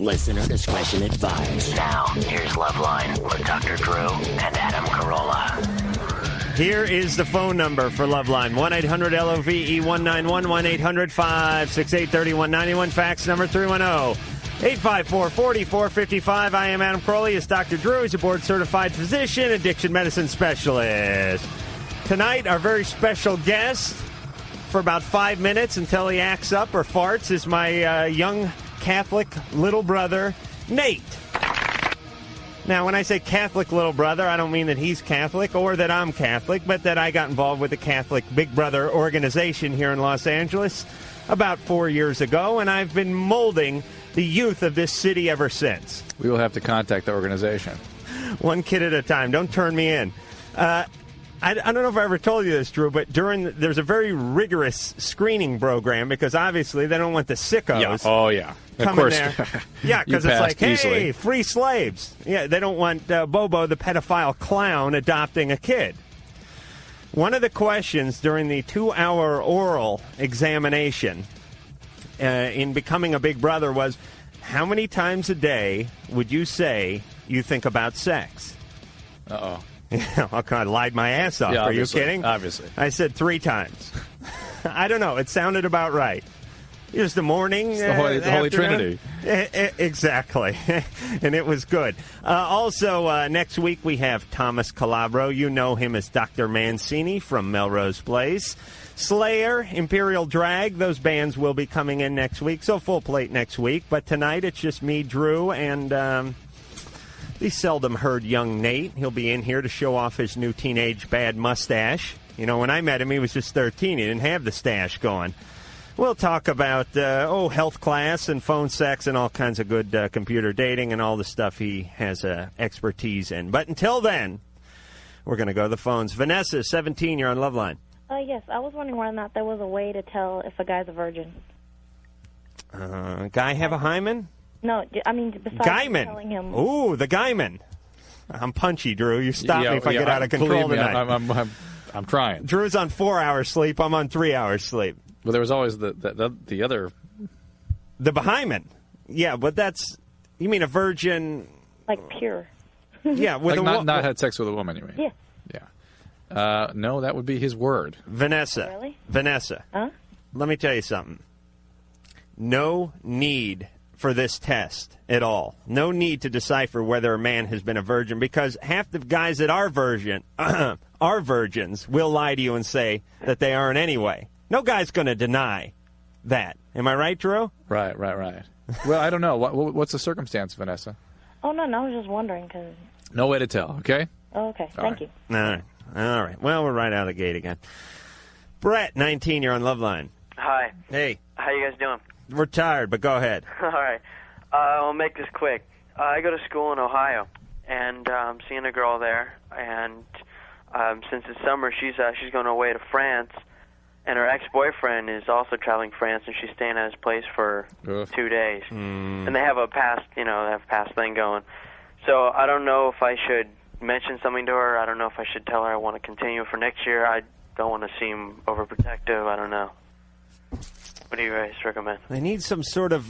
Listener discretion advised. Now, here's Loveline with Dr. Drew and Adam Carolla. Here is the phone number for Loveline, 1-800-LOVE-191, 1-800-568-3191, fax number 310-854-4455. I am Adam Carolla. He is Dr. Drew. He's a board-certified physician, addiction medicine specialist. Tonight, our very special guest, for about 5 minutes until he acts up or farts, is my young Catholic little brother, Nate. Now, when I say Catholic little brother, I don't mean that he's Catholic or that I'm Catholic, but that I got involved with the Catholic Big Brother organization here in Los Angeles about 4 years ago, and I've been molding the youth of this city ever since. We will have to contact the organization. One kid at a time. Don't turn me in. I don't know if I ever told you this, Drew, but there's a very rigorous screening program because obviously they don't want the sickos. Yeah. Oh, yeah. Of course. Yeah, because it's like, hey, easily. Free slaves. Yeah, they don't want Bobo, the pedophile clown, adopting a kid. One of the questions during the 2-hour oral examination in becoming a big brother was, how many times a day would you say you think about sex? Uh-oh. I lied my ass off. Yeah, Are you kidding? Obviously. I said 3 times. I don't know. It sounded about right. It was the morning. It's the Holy Trinity. Exactly. And it was good. Also, next week we have Thomas Calabro. You know him as Dr. Mancini from Melrose Place. Slayer, Imperial Drag, those bands will be coming in next week. So full plate next week. But tonight it's just me, Drew, and the seldom heard young Nate. He'll be in here to show off his new teenage bad mustache. You know, when I met him, he was just 13. He didn't have the stash going. We'll talk about, health class and phone sex and all kinds of good computer dating and all the stuff he has expertise in. But until then, we're going to go to the phones. Vanessa, 17, you're on Loveline. Yes, I was wondering whether or not there was a way to tell if a guy's a virgin. Guy have a hymen? No, I mean, besides Guyman. telling him. Ooh, the Guyman. I'm punchy, Drew. You stop me if I get out of control tonight. I'm trying. Drew's on 4 hours sleep. I'm on 3 hours sleep. Well, there was always the other. The Bahyman. Yeah, but that's... You mean a virgin... Like pure. Yeah. With like not had sex with a woman, you mean? Yeah. Yeah. No, that would be his word. Vanessa. Really? Vanessa. Huh? Let me tell you something. No need for this test at all. No need to decipher whether a man has been a virgin because half the guys that are virgins will lie to you and say that they aren't anyway. No guy's going to deny that. Am I right, Drew? Right. Well, I don't know. What's the circumstance, Vanessa? Oh, no, I was just wondering because... No way to tell, okay? Oh, okay. Thank you. All right. Well, we're right out of the gate again. Brett, 19, you're on Loveline. Hi. Hey. How you guys doing? We're tired, but go ahead. All right. I'll make this quick. I go to school in Ohio, and I'm seeing a girl there, and since it's summer, she's going away to France, and her ex-boyfriend is also traveling France, and she's staying at his place for 2 days. And they have a past thing going. So I don't know if I should mention something to her. I don't know if I should tell her I want to continue for next year. I don't want to seem overprotective. I don't know. What do you guys recommend? They need some sort of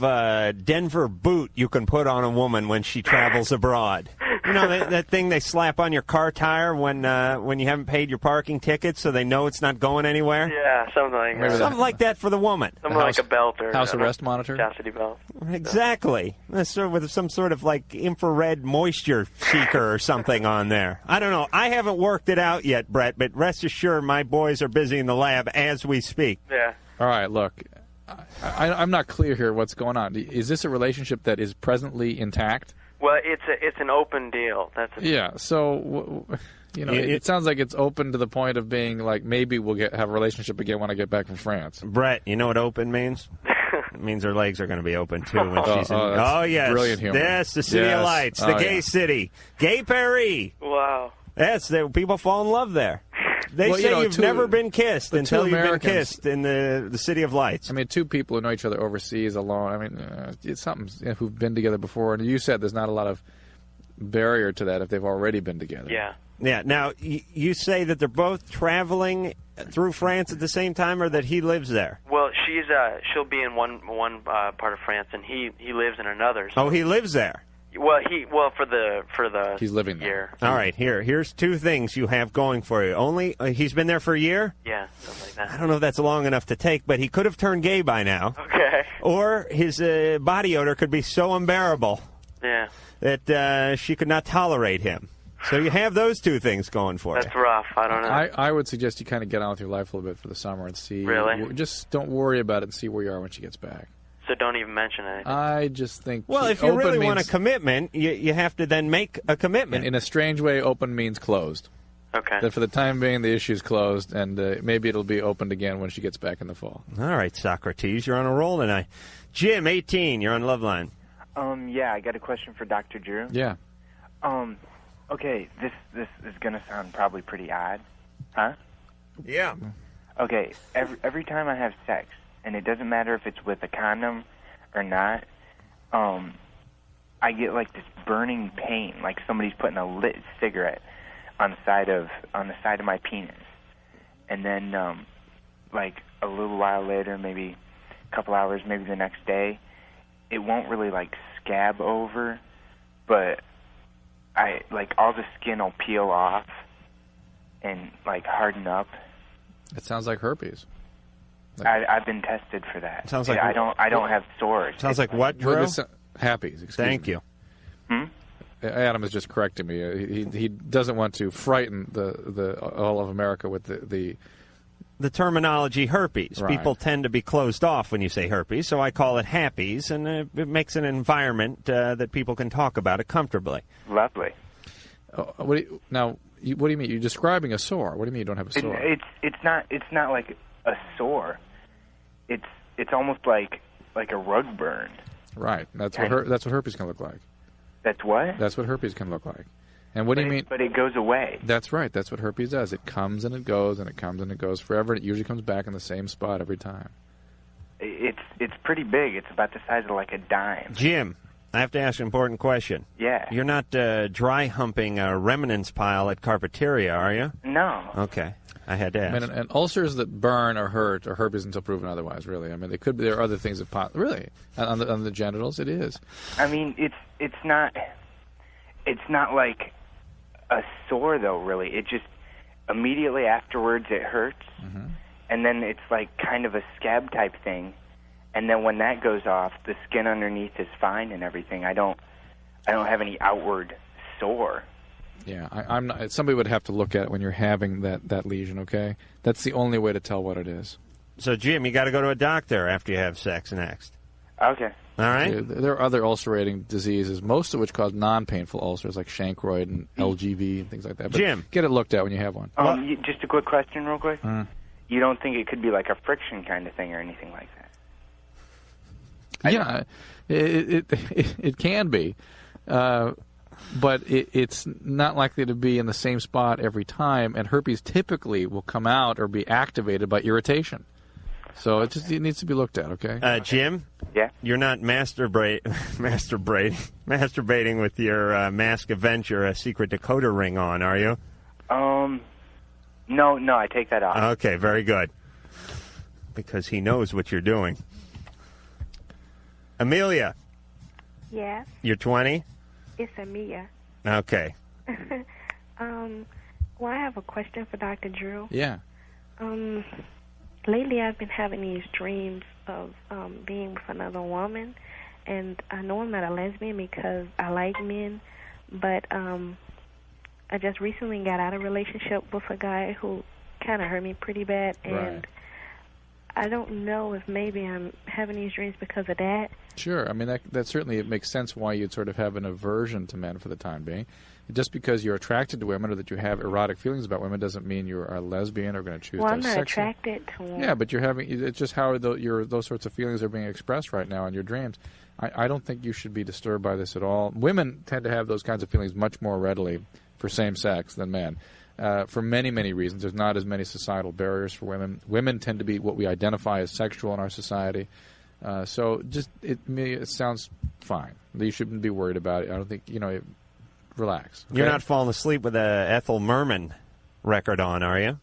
Denver boot you can put on a woman when she travels abroad. You know, that thing they slap on your car tire when you haven't paid your parking ticket so they know it's not going anywhere? Yeah, something like that. Something like that for the woman. Something like a belt or house arrest monitor? Chastity belt. Exactly. With some sort of like infrared moisture seeker or something on there. I don't know. I haven't worked it out yet, Brett, but rest assured my boys are busy in the lab as we speak. Yeah. All right, look. I'm not clear here what's going on. Is this a relationship that is presently intact? Well, it's an open deal. So it sounds like it's open to the point of being like maybe we'll have a relationship again when I get back from France. Brett, you know what open means? It means her legs are going to be open too when she's in. Oh yes, brilliant humor. Yes, the City of Lights, the gay city, Gay Paris. Wow. Yes, people fall in love there. They say you've never been kissed until you've been kissed in the City of Lights. I mean, two people who know each other overseas alone. I mean, it's something who've been together before. And you said there's not a lot of barrier to that if they've already been together. Yeah. Yeah. Now, you say that they're both traveling through France at the same time, or that he lives there? Well, she'll be in one part of France, and he lives in another. So. Oh, he lives there. Well, for the he's living year. there. All right, here's two things you have going for you. Only he's been there for a year? Yeah, something like that. I don't know if that's long enough to take, but he could have turned gay by now. Okay. Or his body odor could be so unbearable that she could not tolerate him. So you have those two things going for you. That's rough. I don't know. I would suggest you kind of get on with your life a little bit for the summer and see. Really? Just don't worry about it and see where you are when she gets back. So don't even mention anything. I just think... Well, if you really want a commitment, you have to then make a commitment. In a strange way, open means closed. Okay. That for the time being, the issue's closed, and maybe it'll be opened again when she gets back in the fall. All right, Socrates, you're on a roll tonight. Jim, 18, you're on Loveline. Yeah, I got a question for Dr. Drew. Yeah. Okay, this is going to sound probably pretty odd. Huh? Yeah. Okay, every time I have sex, and it doesn't matter if it's with a condom or not, I get like this burning pain, like somebody's putting a lit cigarette on the side of my penis. And then like a little while later, maybe a couple hours, maybe the next day, it won't really like scab over, but I like all the skin will peel off and like harden up. It sounds like herpes. I've been tested for that. Sounds like I don't have sores. Sounds like what, Drew? Herpes. Thank you. Adam is just correcting me. He doesn't want to frighten the all of America with the terminology herpes. Right. People tend to be closed off when you say herpes, so I call it happies, and it makes an environment that people can talk about it comfortably. Lovely. What do you mean? You're describing a sore. What do you mean you don't have a sore? It's not like a sore. It's almost like a rug burn. Right. That's what herpes can look like. That's what? That's what herpes can look like. And what do you mean? But it goes away. That's right. That's what herpes does. It comes and it goes, and it comes and it goes forever. And it usually comes back in the same spot every time. It's pretty big. It's about the size of like a dime. Jim, I have to ask an important question. Yeah. You're not dry humping a remnants pile at Carpeteria, are you? No. Okay. I had to ask. I mean, and ulcers that burn or hurt are herpes until proven otherwise. Really, I mean, they could be. There are other things that really on the genitals. It is. I mean, it's not like a sore though. Really, it just immediately afterwards it hurts, and then it's like kind of a scab type thing, and then when that goes off, the skin underneath is fine and everything. I don't have any outward sore. Yeah, I'm not. Somebody would have to look at it when you're having that lesion. Okay, that's the only way to tell what it is. So, Jim, you got to go to a doctor after you have sex next. Okay. All right. There are other ulcerating diseases, most of which cause non-painful ulcers, like chancroid and LGV and things like that. But Jim, get it looked at when you have one. Just a quick question, real quick. You don't think it could be like a friction kind of thing or anything like that? Yeah, it can be. But it's not likely to be in the same spot every time, and herpes typically will come out or be activated by irritation. So it needs to be looked at, okay? Jim? Yeah? You're not masturbating with your Mask Avenger, a secret decoder ring on, are you? No, I take that off. Okay, very good. Because he knows what you're doing. Amelia? Yes? You're 20? It's Amia. Okay. Well, I have a question for Dr. Drew. Yeah. Lately I've been having these dreams of being with another woman, and I know I'm not a lesbian because I like men, but I just recently got out of a relationship with a guy who kind of hurt me pretty bad, and Right. I don't know if maybe I'm having these dreams because of that. Sure. I mean, that certainly it makes sense why you'd sort of have an aversion to men for the time being. Just because you're attracted to women or that you have erotic feelings about women doesn't mean you're a lesbian or going to choose Well, to I'm have not sex. attracted to women. Yeah, but you're having. It's just how those sorts of feelings are being expressed right now in your dreams. I don't think you should be disturbed by this at all. Women tend to have those kinds of feelings much more readily for same sex than men. For many, many reasons. There's not as many societal barriers for women. Women tend to be what we identify as sexual in our society. So just it sounds fine. You shouldn't be worried about it. I don't think relax. Okay? You're not falling asleep with a Ethel Merman record on, are you?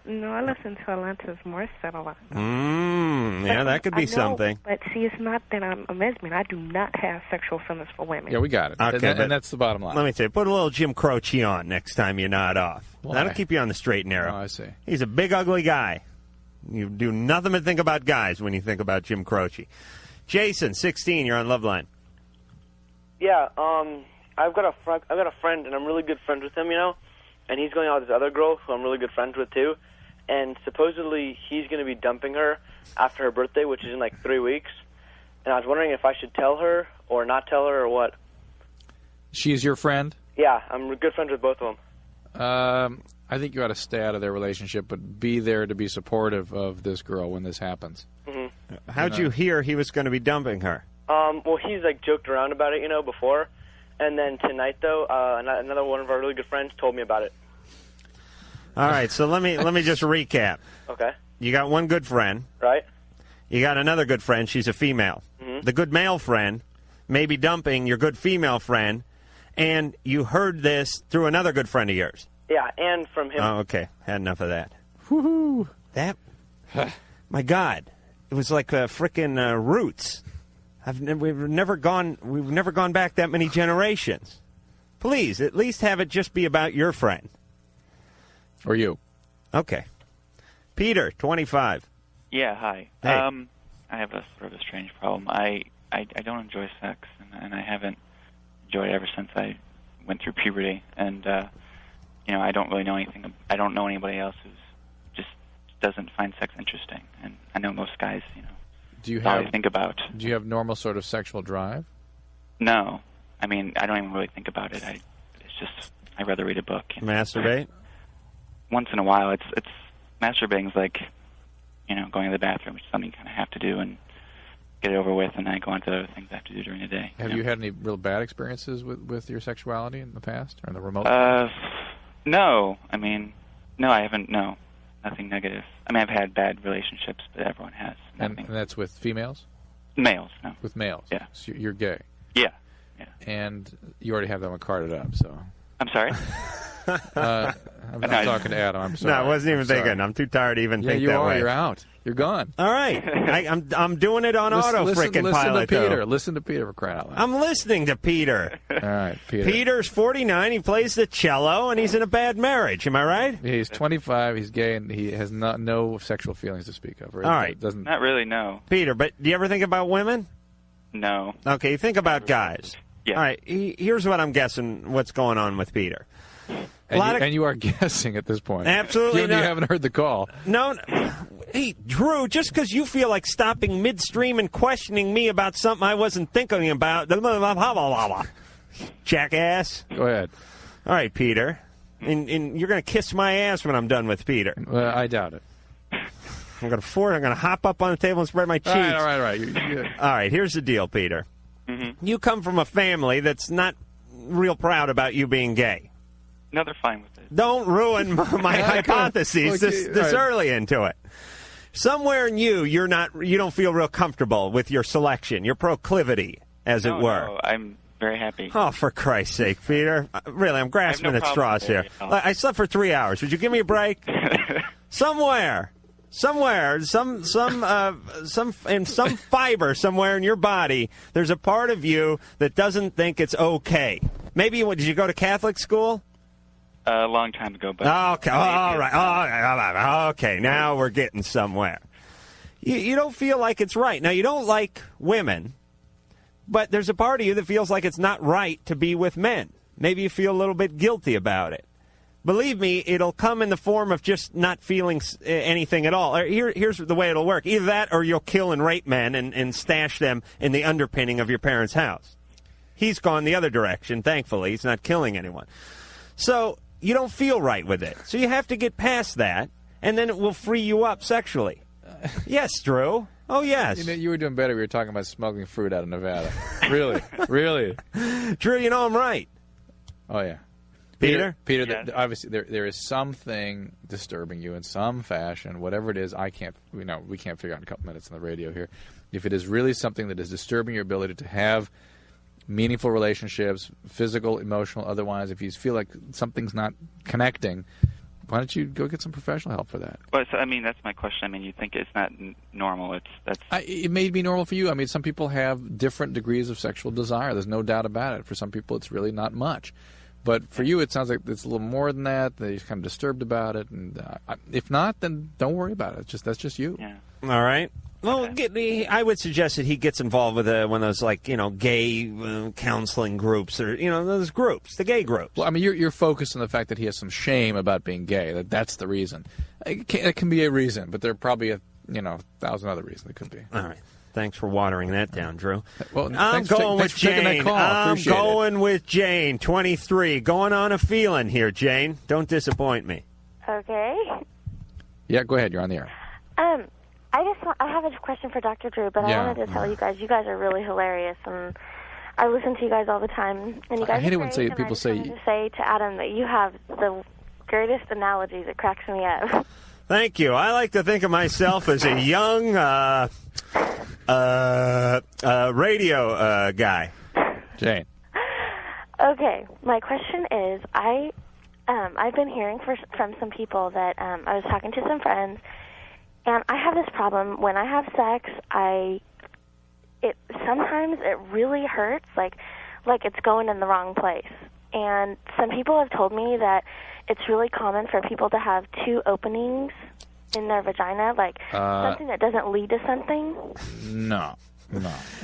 No, I listen to Alanis Morissette a lot. Yeah, that could be I know, something. But see, it's not that I'm a lesbian. I do not have sexual feelings for women. Yeah, we got it. Okay, and that's the bottom line. Let me say, put a little Jim Croce on next time you nod off. Why? That'll keep you on the straight and narrow. Oh, I see. He's a big, ugly guy. You do nothing but think about guys when you think about Jim Croce. Jason, 16, you're on Loveline. Yeah, I've got a friend, and I'm really good friends with him, and he's going out with this other girl who I'm really good friends with too, and supposedly he's going to be dumping her after her birthday, which is in like 3 weeks, and I was wondering if I should tell her or not tell her or what. She's your friend? Yeah, I'm good friends with both of them. I think you ought to stay out of their relationship, but be there to be supportive of this girl when this happens. Mm-hmm. How'd you hear he was going to be dumping her? Well, he's like joked around about it, before. And then tonight, though, another one of our really good friends told me about it. All right, so let me just recap. Okay. You got one good friend. Right. You got another good friend. She's a female. Mm-hmm. The good male friend may be dumping your good female friend, and you heard this through another good friend of yours. Yeah, and from him. Oh, okay. Had enough of that. Woohoo! That, my God, it was like frickin' Roots. We've never gone back that many generations. Please, at least have it just be about your friend. Or you. Okay. Peter, 25. Yeah, hi. Hey. I have a sort of a strange problem. I don't enjoy sex, and I haven't enjoyed it ever since I went through puberty. And, I don't really know anything. I don't know anybody else who just doesn't find sex interesting. And I know most guys, do you always think about. Do you have normal sort of sexual drive? No. I mean, I don't even really think about it. I'd rather read a book. Masturbate? Once in a while. It's masturbating's like, going to the bathroom, which is something you kind of have to do and get it over with, and then I go on to other things I have to do during the day. Have you had any real bad experiences with your sexuality in the past or in the remote? No. I mean, no, I haven't. No, nothing negative. I mean, I've had bad relationships, but everyone has. And that's with females? Males, no. With males? Yeah. So you're gay? Yeah. And you already have that one carded up, so. I'm sorry? I'm not talking to Adam. I'm sorry. No, I wasn't even thinking. I'm too tired to even think you that are. way. You're out. You're gone. All right. I'm doing it on auto frickin' pilot. Listen to Peter. Though. Listen to Peter for crying out loud. I'm listening to Peter. All right, Peter. Peter's 49. He plays the cello, and he's in a bad marriage. Am I right? He's 25. He's gay, and he has no sexual feelings to speak of. All right. Not really, no. Peter, but do you ever think about women? No. Okay, think about guys. Yeah. All right, here's what I'm guessing what's going on with Peter. And you are guessing at this point. Absolutely You haven't heard the call. No. Hey, Drew, just because you feel like stopping midstream and questioning me about something I wasn't thinking about, jackass. Go ahead. All right, Peter. And you're going to kiss my ass when I'm done with Peter. I doubt it. I'm going to hop up on the table and spread my cheeks. All right. All right, here's the deal, Peter. Mm-hmm. You come from a family that's not real proud about you being gay. No, they're fine with it. Don't ruin my hypotheses this right. early into it. Somewhere in you don't feel real comfortable with your selection, your proclivity, as it were. No, I'm very happy. Oh, for Christ's sake, Peter! Really, I'm grasping at straws here. I slept for 3 hours. Would you give me a break? Somewhere, in some fiber somewhere in your body, there's a part of you that doesn't think it's okay. Maybe did you go to Catholic school? A long time ago, but okay, all right, okay. Now we're getting somewhere. You don't feel like it's right. Now you don't like women, but there's a part of you that feels like it's not right to be with men. Maybe you feel a little bit guilty about it. Believe me, it'll come in the form of just not feeling anything at all. Here's the way it'll work: either that, or you'll kill and rape men and stash them in the underpinning of your parents' house. He's gone the other direction. Thankfully, he's not killing anyone. So you don't feel right with it. So you have to get past that, and then it will free you up sexually. Yes, Drew. Oh, yes. You were doing better. We were talking about smuggling fruit out of Nevada. Really? Drew, I'm right. Oh, yeah. Peter? Peter, obviously there is something disturbing you in some fashion, whatever it is. We can't figure out in a couple minutes on the radio here. If it is really something that is disturbing your ability to have meaningful relationships, physical, emotional, otherwise, if you feel like something's not connecting, why don't you go get some professional help for that? Well, so, I mean, that's my question. I mean, you think it's not normal. It may be normal for you. I mean, some people have different degrees of sexual desire. There's no doubt about it. For some people, it's really not much. But for you, it sounds like it's a little more than that. They're kind of disturbed about it. And if not, then don't worry about it. That's just you. Yeah. All right. Well, I would suggest that he gets involved with one of those, like, gay counseling groups, or, those groups, the gay groups. Well, I mean, you're focused on the fact that he has some shame about being gay. That's the reason. It can be a reason, but there are probably a 1,000 other reasons it could be. All right. Thanks for watering that down, Drew. Well, I'm going with Jane. I'm going with Jane, 23. Going on a feeling here, Jane. Don't disappoint me. Okay. Yeah, go ahead. You're on the air. I have a question for Dr. Drew, but I wanted to tell you guys are really hilarious, and I listen to you guys all the time. And you guys I hate it when people say to Adam that you have the greatest analogies. It cracks me up. Thank you. I like to think of myself as a young radio guy. Jane. Okay, my question is, I've been hearing from some people that I was talking to some friends, and I have this problem when I have sex. Sometimes it really hurts, like it's going in the wrong place. And some people have told me that it's really common for people to have 2 openings in their vagina, like something that doesn't lead to something. No.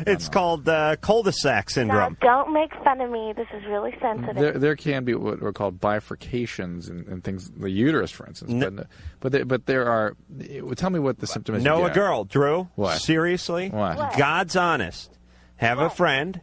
It's called cul-de-sac syndrome. Now, don't make fun of me. This is really sensitive. There can be what are called bifurcations and things, the uterus, for instance. But there are. Tell me what the symptom is. Know a girl, Drew. What? Seriously? What? God's honest. Have a friend.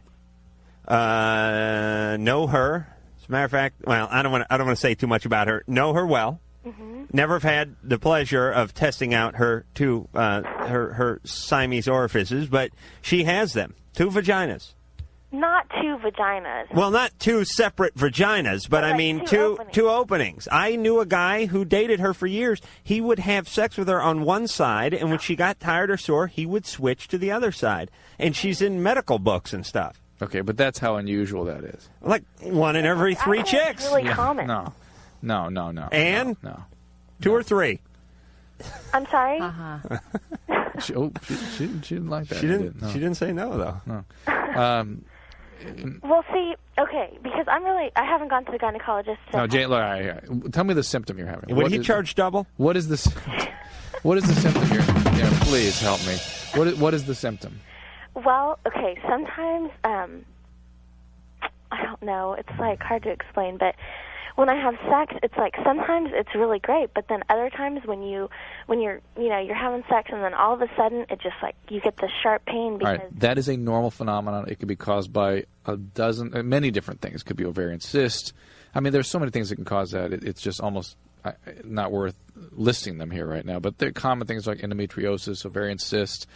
Know her. As a matter of fact, well, I don't want to say too much about her. Know her well. Mm-hmm. Never have had the pleasure of testing out her her Siamese orifices, but she has them. 2 vaginas. Not 2 vaginas. Well, not 2 separate vaginas, but I mean 2 openings. I knew a guy who dated her for years. He would have sex with her on one side, and when she got tired or sore, he would switch to the other side. And she's in medical books and stuff. Okay, but that's how unusual that is. Like 1 in every 3 chicks. It's really common. No. And? No. 2 or 3. I'm sorry? Uh-huh. she didn't like that. She didn't say no, though. No. Well, see, okay, because I haven't gone to the gynecologist. No, Jane, look, tell me the symptom you're having. Would he charge double? What is this? What is the symptom here? Yeah, please help me. What is the symptom? Well, okay, sometimes, I don't know, it's like hard to explain, but when I have sex, it's like sometimes it's really great, but then other times when you're having sex and then all of a sudden it just like you get this sharp pain because... All right, that is a normal phenomenon. It could be caused by many different things. It could be ovarian cyst. I mean, there's so many things that can cause that. It's just almost not worth listing them here right now. But they're common things like endometriosis, ovarian cyst.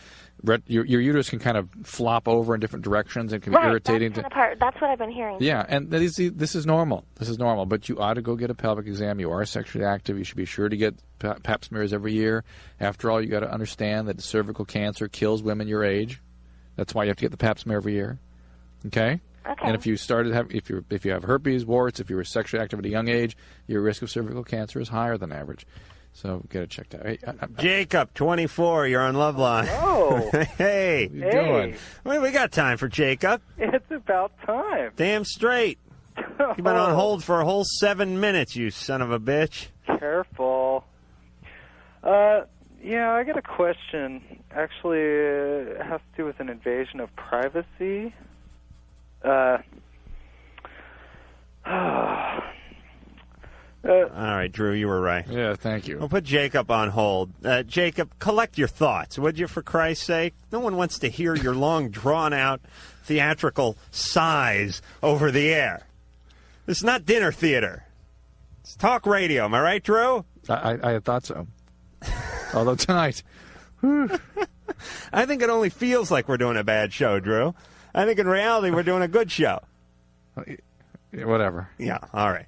Your uterus can kind of flop over in different directions and can be irritating. That's what I've been hearing. Yeah, and this is normal. This is normal, but you ought to go get a pelvic exam. You are sexually active. You should be sure to get pap smears every year. After all, you got to understand that cervical cancer kills women your age. That's why you have to get the pap smear every year. Okay? Okay. And if you if you have herpes, warts, if you were sexually active at a young age, your risk of cervical cancer is higher than average. So get it checked out. Hey, Jacob, 24. You're on Loveline. Oh. Hey. What are you doing? Well, we got time for Jacob. It's about time. Damn straight. You've been on hold for a whole 7 minutes, you son of a bitch. Careful. Yeah, I got a question. Actually, it has to do with an invasion of privacy. All right, Drew, you were right. Yeah, thank you. We'll put Jacob on hold. Jacob, collect your thoughts, would you, for Christ's sake? No one wants to hear your long, drawn-out, theatrical sighs over the air. This is not dinner theater. It's talk radio. Am I right, Drew? I thought so. Although tonight... I think it only feels like we're doing a bad show, Drew. I think in reality we're doing a good show. Whatever. Yeah, all right.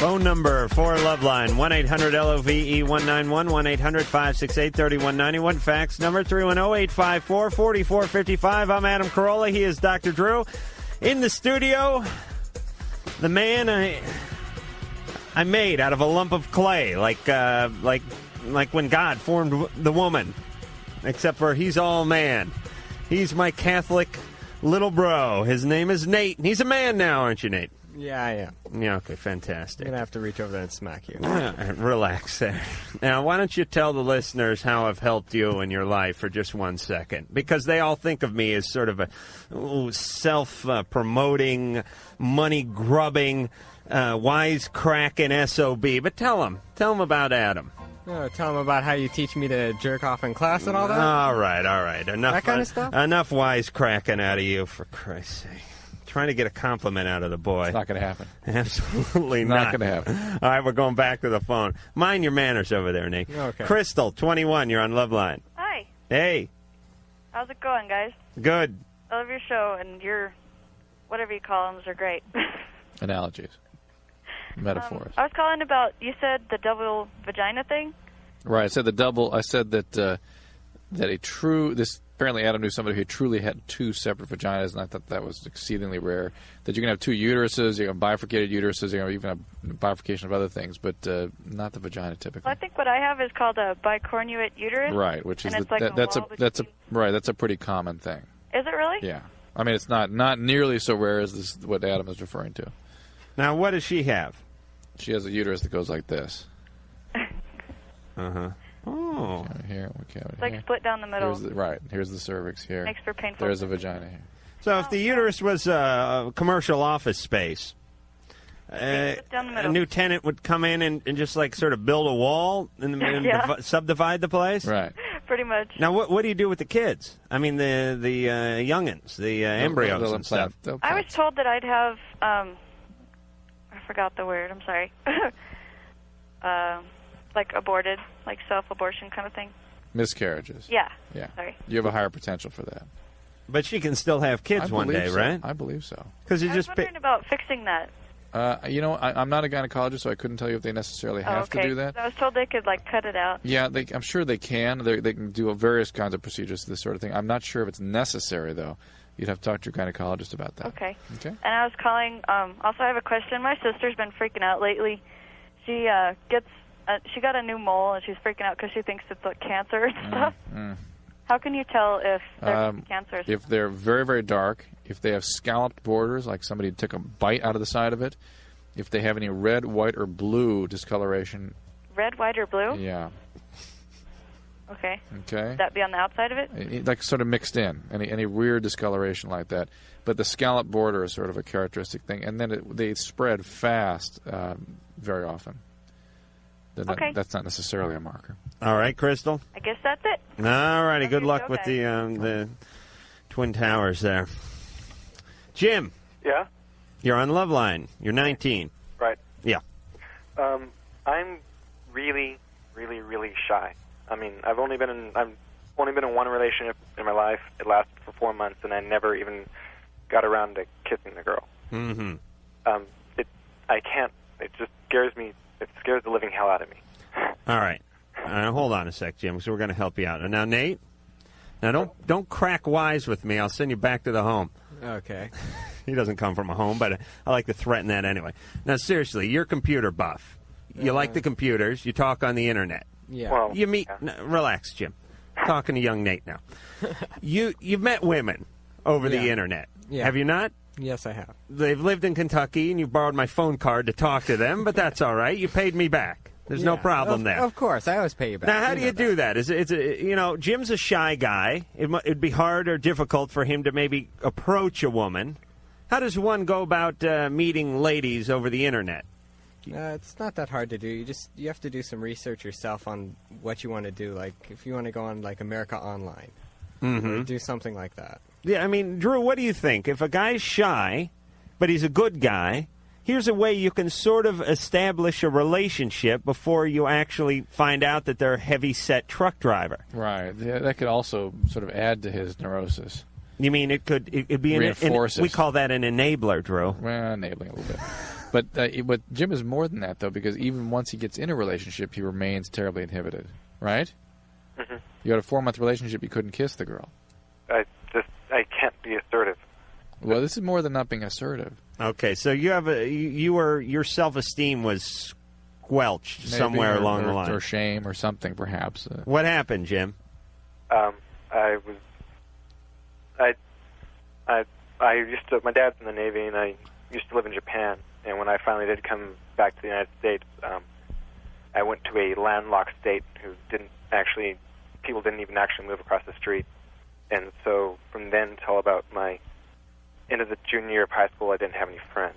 Phone number for Loveline, 1-800-LOVE-191, 1-800-568-3191. Fax number 310-854-4455. I'm Adam Carolla. He is Dr. Drew. In the studio, the man I made out of a lump of clay, like when God formed the woman, except for he's all man. He's my Catholic little bro. His name is Nate, and he's a man now, aren't you, Nate? Yeah, I am. Yeah, okay, fantastic. I'm going to have to reach over there and smack you. Relax there. Now, why don't you tell the listeners how I've helped you in your life for just 1 second? Because they all think of me as sort of a self-promoting, money-grubbing, wisecracking SOB. But tell them about Adam. Tell them about how you teach me to jerk off in class and all that? All right. Enough that kind of stuff? Enough wisecracking out of you, for Christ's sake. Trying to get a compliment out of the boy. It's not going to happen. Absolutely not not. going to happen. All right, we're going back to the phone. Mind your manners over there, Nick. Okay. Crystal, 21, you're on Loveline. Hi. Hey. How's it going, guys? Good. I love your show, and your whatever you call them are great. Analogies. Metaphors. I was calling about, you said the double vagina thing? Right. I said that apparently Adam knew somebody who truly had two separate vaginas, and I thought that was exceedingly rare. That you can have two uteruses, you can have bifurcated uteruses, you can even have bifurcation of other things, but not the vagina typically. Well, I think what I have is called a bicornuate uterus. Right, which is that's a pretty common thing. Is it really? Yeah. I mean, it's not nearly so rare as this what Adam is referring to. Now, what does she have? She has a uterus that goes like this. Uh-huh. Oh. Here, it's like split down the middle. Here's the cervix here. Makes for painful. There's a vagina here. So if the uterus was a commercial office space, a new tenant would come in and just like sort of build a wall and subdivide the place? Right. Pretty much. Now, what do you do with the kids? I mean, the youngins, the embryos and stuff. I was told that I'd have, I forgot the word, I'm sorry. Like aborted, like self-abortion kind of thing. Miscarriages. Yeah. Sorry. You have a higher potential for that. But she can still have kids one day, right? I believe so. Because I was wondering about fixing that. I'm not a gynecologist, so I couldn't tell you if they necessarily have to do that. I was told they could cut it out. Yeah, I'm sure they can. They can do various kinds of procedures, this sort of thing. I'm not sure if it's necessary, though. You'd have to talk to your gynecologist about that. Okay. And I was calling. Also, I have a question. My sister's been freaking out lately. She she got a new mole, and she's freaking out because she thinks it's like cancer and stuff. How can you tell if they're cancerous? If they're very, very dark, if they have scalloped borders, like somebody took a bite out of the side of it, if they have any red, white, or blue discoloration. Red, white, or blue? Yeah. Okay. Would that be on the outside of it? Like sort of mixed in, any weird discoloration like that. But the scallop border is sort of a characteristic thing, and then they spread fast very often. That's not necessarily a marker. All right, Crystal. I guess that's it. All righty. Good luck with the Twin Towers there. Jim. Yeah? You're on Loveline. You're 19. Right. Yeah. I'm really, really, really shy. I mean, I've only been in one relationship in my life. It lasted for 4 months, and I never even got around to kissing the girl. Mm-hmm. I can't. It just scares me. It scares the living hell out of me. All right. Hold on a sec, Jim, because we're going to help you out. And now, Nate, don't crack wise with me. I'll send you back to the home. Okay. He doesn't come from a home, but I like to threaten that anyway. Now, seriously, you're computer buff. You like the computers. You talk on the Internet. Yeah. Well, you meet. Relax, Jim. Talking to young Nate now. You've met women over the Internet. Yeah. Have you not? Yes, I have. They've lived in Kentucky, and you borrowed my phone card to talk to them, but that's all right. You paid me back. There's no problem there. Of course, I always pay you back. Now, how do you do that? Jim's a shy guy. It'd be hard or difficult for him to maybe approach a woman. How does one go about meeting ladies over the Internet? It's not that hard to do. You have to do some research yourself on what you want to do. Like if you want to go on like America Online, or do something like that. Yeah, I mean, Drew, what do you think? If a guy's shy, but he's a good guy, here's a way you can sort of establish a relationship before you actually find out that they're a heavy-set truck driver. Right. Yeah, that could also sort of add to his neurosis. You mean it'd be reinforce we call that an enabler, Drew. Well, enabling a little bit. But Jim is more than that, though, because even once he gets in a relationship, he remains terribly inhibited, right? Mm-hmm. You had a 4-month relationship, you couldn't kiss the girl. I can't be assertive. Well, this is more than not being assertive. Okay, so your self-esteem was squelched Maybe, somewhere along the line. Or shame or something, perhaps. What happened, Jim? My dad's in the Navy, and I used to live in Japan. And when I finally did come back to the United States, I went to a landlocked state who people didn't even actually move across the street. And so from then till about my end of the junior year of high school, I didn't have any friends.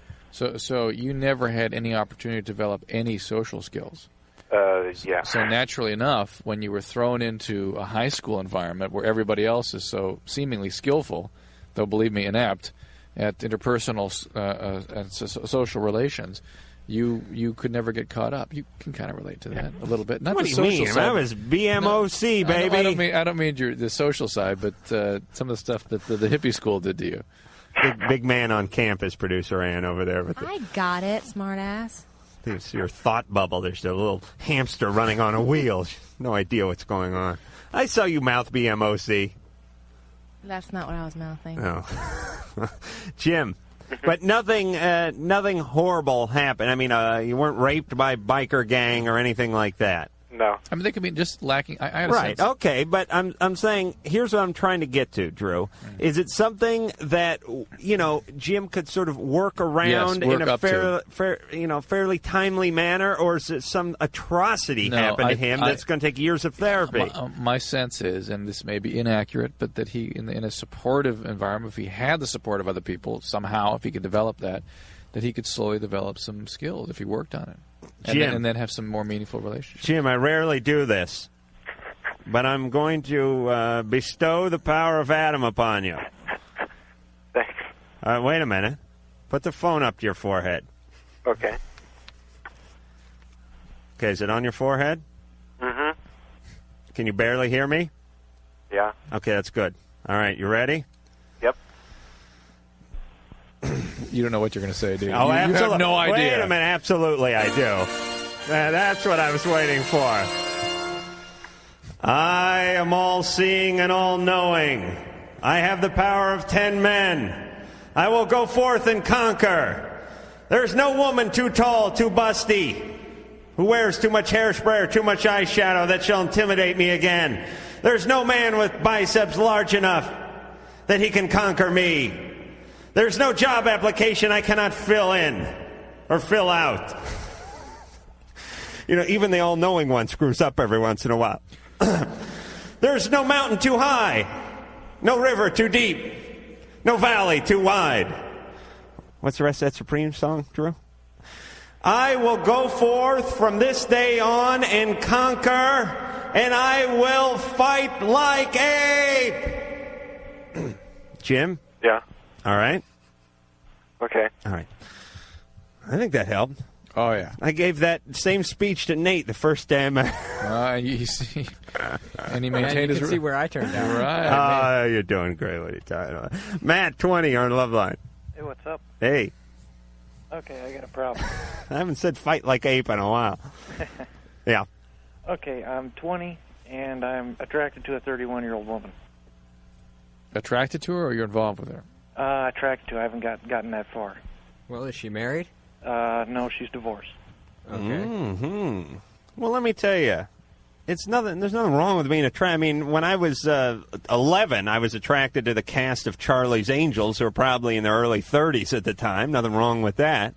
So you never had any opportunity to develop any social skills? Yeah. So naturally enough, when you were thrown into a high school environment where everybody else is so seemingly skillful, though believe me, inept, at interpersonal and social relations, you could never get caught up. You can kind of relate to that a little bit. Not What the do you social mean? side. That was BMOC, baby. I don't mean the social side, but some of the stuff that the hippie school did to you. Big man on campus, producer Ann over there. With I got it, smartass. it's your thought bubble. There's a little hamster running on a wheel. No idea what's going on. I saw you mouth BMOC. That's not what I was mouthing. Oh. Jim, but nothing horrible happened. I mean, you weren't raped by a biker gang or anything like that. No. I mean, they could be just lacking. I had a Right. sense. Okay, but I'm saying here's what I'm trying to get to, Drew. Is it something that Jim could sort of work around work in a up fairly timely manner, or is it some atrocity happen to him that's going to take years of therapy? My sense is, and this may be inaccurate, but that he, in a supportive environment, if he had the support of other people, somehow, if he could develop that he could slowly develop some skills if he worked on it. And then have some more meaningful relationships. Jim, I rarely do this, but I'm going to bestow the power of Adam upon you. Thanks. Wait a minute. Put the phone up to your forehead. Okay. Okay, is it on your forehead? Mm-hmm. Can you barely hear me? Yeah. Okay, that's good. All right, you ready? Yep. You don't know what you're going to say, do you? Oh, you absolutely. have no idea. Wait a minute. Absolutely, I do. That's what I was waiting for. I am all-seeing and all-knowing. I have the power of 10 men. I will go forth and conquer. There's no woman too tall, too busty, who wears too much hairspray or too much eyeshadow that shall intimidate me again. There's no man with biceps large enough that he can conquer me. There's no job application I cannot fill in or fill out. Even the all-knowing one screws up every once in a while. There's no mountain too high, no river too deep, no valley too wide. What's the rest of that Supreme song, Drew? I will go forth from this day on and conquer, and I will fight like ape. Jim? Yeah. All right. Okay. All right. I think that helped. Oh, yeah. I gave that same speech to Nate the first day I met. You see. And he maintained you his... can see where I turned out. Right. You're doing great. What are you talking about? Matt, 20, you're on Loveline. Hey, what's up? Hey. Okay, I got a problem. I haven't said fight like ape in a while. Yeah. Okay, I'm 20, and I'm attracted to a 31-year-old woman. Attracted to her, or you're involved with her? Attracted to her. I haven't gotten that far. Well, is she married? No, she's divorced. Okay. Mm-hmm. Well, let me tell you, there's nothing wrong with being attracted. I mean, when I was 11, I was attracted to the cast of Charlie's Angels, who were probably in their early 30s at the time. Nothing wrong with that.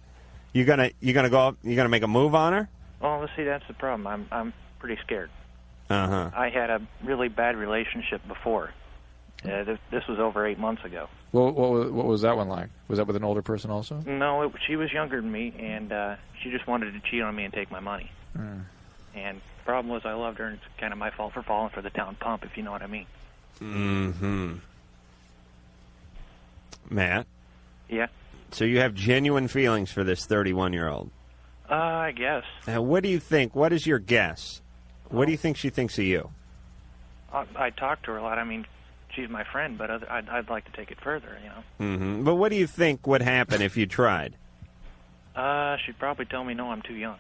You gonna go up? You gonna make a move on her? Oh, let's see, that's the problem. I'm pretty scared. Uh-huh. I had a really bad relationship before. This was over 8 months ago. Well, what was that one like? Was that with an older person also? No, she was younger than me, and she just wanted to cheat on me and take my money. Mm. And the problem was I loved her, and it's kind of my fault for falling for the town pump, if you know what I mean. Mm-hmm. Matt? Yeah? So you have genuine feelings for this 31-year-old? I guess. Now, what do you think? What is your guess? What do you think she thinks of you? I talk to her a lot. I mean, she's my friend, but I'd like to take it further, you know. Mm-hmm. But what do you think would happen if you tried? She'd probably tell me no, I'm too young.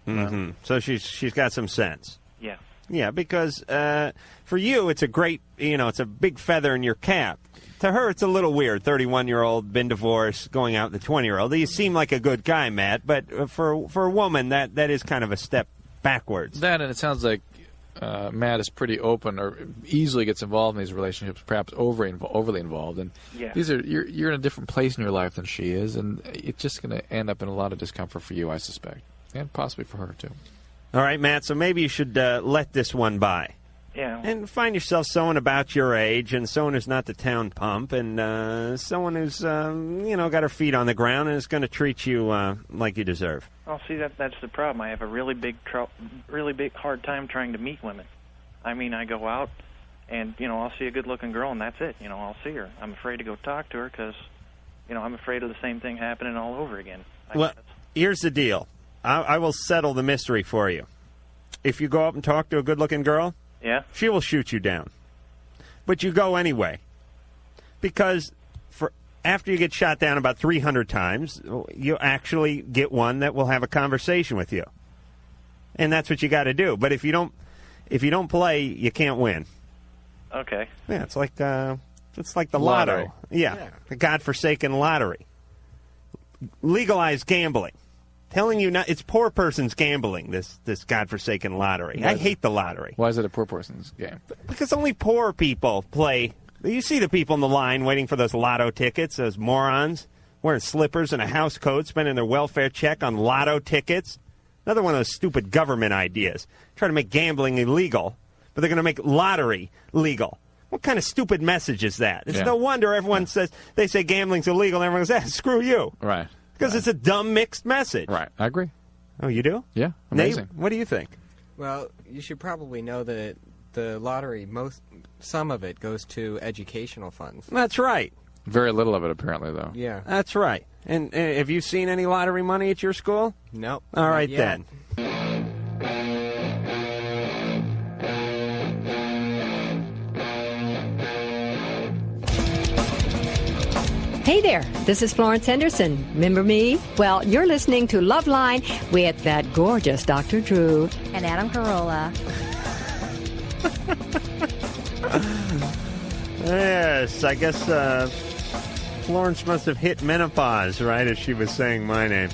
Mm-hmm. So she's got some sense. Yeah. Yeah, because for you, it's a great, it's a big feather in your cap. To her, it's a little weird. 31-year-old, been divorced, going out with a 20-year-old. You seem like a good guy, Matt, but for a woman, that is kind of a step backwards. That, and it sounds like Matt is pretty open or easily gets involved in these relationships, perhaps overly involved. And Yeah. you're in a different place in your life than she is, and it's just going to end up in a lot of discomfort for you, I suspect, and possibly for her, too. All right, Matt, so maybe you should let this one by. Yeah. And find yourself someone about your age, and someone who's not the town pump, and someone who's, got her feet on the ground and is going to treat you like you deserve. Well, see, that's the problem. I have a really big hard time trying to meet women. I mean, I go out, and, I'll see a good-looking girl, and that's it. I'll see her. I'm afraid to go talk to her because, I'm afraid of the same thing happening all over again. Well, here's the deal. I will settle the mystery for you. If you go up and talk to a good-looking girl, yeah, she will shoot you down. But you go anyway. Because after you get shot down about 300 times, you actually get one that will have a conversation with you. And that's what you got to do. But if you don't play, you can't win. Okay. Yeah, it's like the lotto. Yeah, the godforsaken lottery. Legalize gambling. Telling you not, it's poor person's gambling, this godforsaken lottery. I hate the lottery. Why is it a poor person's game? Because only poor people play. You see the people in the line waiting for those lotto tickets, those morons, wearing slippers and a house coat, spending their welfare check on lotto tickets. Another one of those stupid government ideas. Try to make gambling illegal, but they're going to make lottery legal. What kind of stupid message is that? It's no wonder everyone says, they say gambling's illegal, and everyone says, screw you. Right. Because it's a dumb mixed message. Right. I agree. Oh, you do? Yeah. Amazing. Nate, what do you think? Well, you should probably know that the lottery, some of it goes to educational funds. That's right. Very little of it, apparently, though. Yeah. That's right. And have you seen any lottery money at your school? Nope. All right, not then. Hey there, this is Florence Henderson. Remember me? Well, you're listening to Loveline with that gorgeous Dr. Drew. And Adam Carolla. Yes, I guess Florence must have hit menopause, right, as she was saying my name.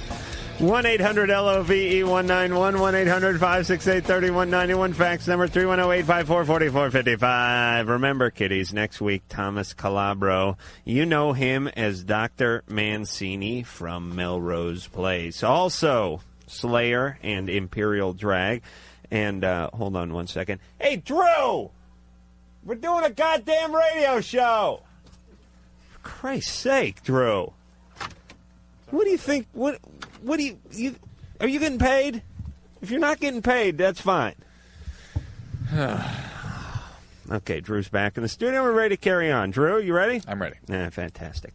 1-800-LOVE-191, 1-800-568-3191, fax number 310-854-4455. Remember, kiddies, next week, Thomas Calabro. You know him as Dr. Mancini from Melrose Place. Also, Slayer and Imperial Drag. And, hold on one second. Hey, Drew! We're doing a goddamn radio show! For Christ's sake, Drew. What do you think? What do you are you getting paid? If you're not getting paid, that's fine. Okay, Drew's back in the studio. We're ready to carry on. Drew, you ready? I'm ready. Yeah, fantastic.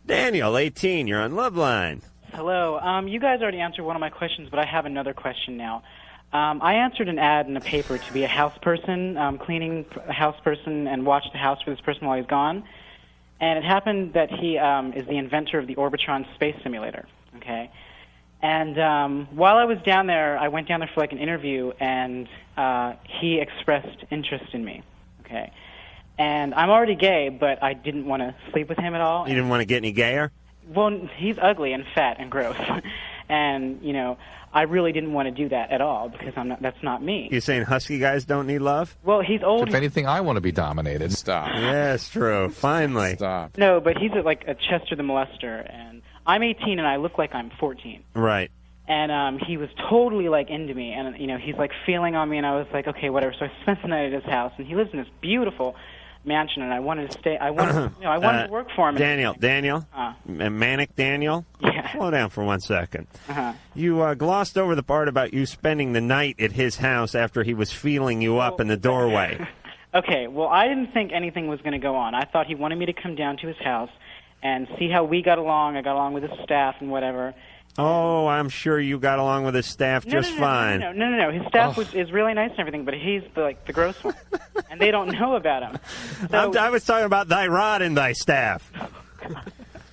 Daniel, 18, you're on Loveline. Hello. You guys already answered one of my questions, but I have another question now. I answered an ad in a paper to be a house person, cleaning a house person, and watch the house for this person while he's gone. And it happened that he is the inventor of the Orbitron space simulator, okay? And while I was down there, I went down there for like an interview, and he expressed interest in me, okay? And I'm already gay, but I didn't want to sleep with him at all. You didn't want to get any gayer? Well, he's ugly and fat and gross. And, I really didn't want to do that at all because that's not me. You saying husky guys don't need love? Well, he's old. If anything, I want to be dominated. Stop. Yes, true. Finally. Stop. No, but he's like a Chester the Molester, and I'm 18 and I look like I'm 14. Right. And he was totally like into me, and he's like feeling on me, and I was like, okay, whatever. So I spent the night at his house, and he lives in this beautiful mansion, and I wanted to stay. I wanted to work for him. Daniel, Manic Daniel. Yeah. Slow down for 1 second. Uh-huh. You glossed over the part about you spending the night at his house after he was feeling you up in the doorway. Okay, well, I didn't think anything was going to go on. I thought he wanted me to come down to his house and see how we got along. I got along with his staff and whatever. Oh, I'm sure you got along with his staff just fine. No. His staff is really nice and everything, but he's the gross one, and they don't know about him. So, I was talking about thy rod and thy staff,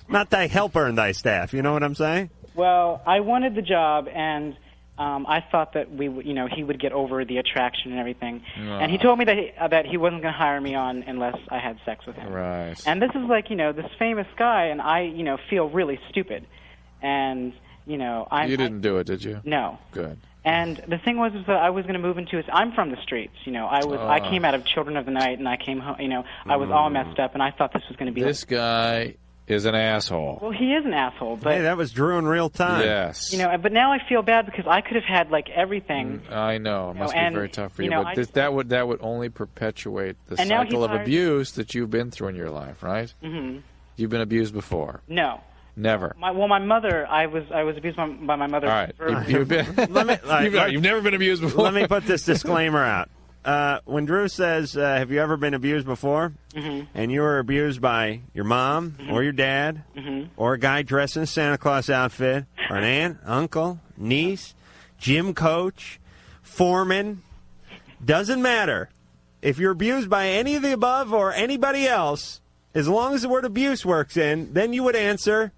not thy helper and thy staff. You know what I'm saying? Well, I wanted the job, and I thought that he would get over the attraction and everything. And he told me that he wasn't going to hire me on unless I had sex with him. Right. And this is like, this famous guy, and I, feel really stupid. And, You didn't do it, did you? No. Good. And the thing was that I was going to move into I'm from the streets, I came out of Children of the Night, and I came home, I was all messed up, and I thought this was going to be This guy is an asshole. Well, he is an asshole, but hey, that was Drew in real time. Yes. But now I feel bad because I could have had like everything. I know. It must be very tough for you. But that would only perpetuate the cycle of abuse that you've been through in your life, right? Mm-hmm. You've been abused before. No. Never. My mother, I was abused by my mother. All right. You've never been abused before. Let me put this disclaimer out. When Drew says, have you ever been abused before? Mm-hmm. And you were abused by your mom or your dad or a guy dressed in a Santa Claus outfit or an aunt, uncle, niece, gym coach, foreman, doesn't matter. If you're abused by any of the above or anybody else, as long as the word abuse works in, then you would answer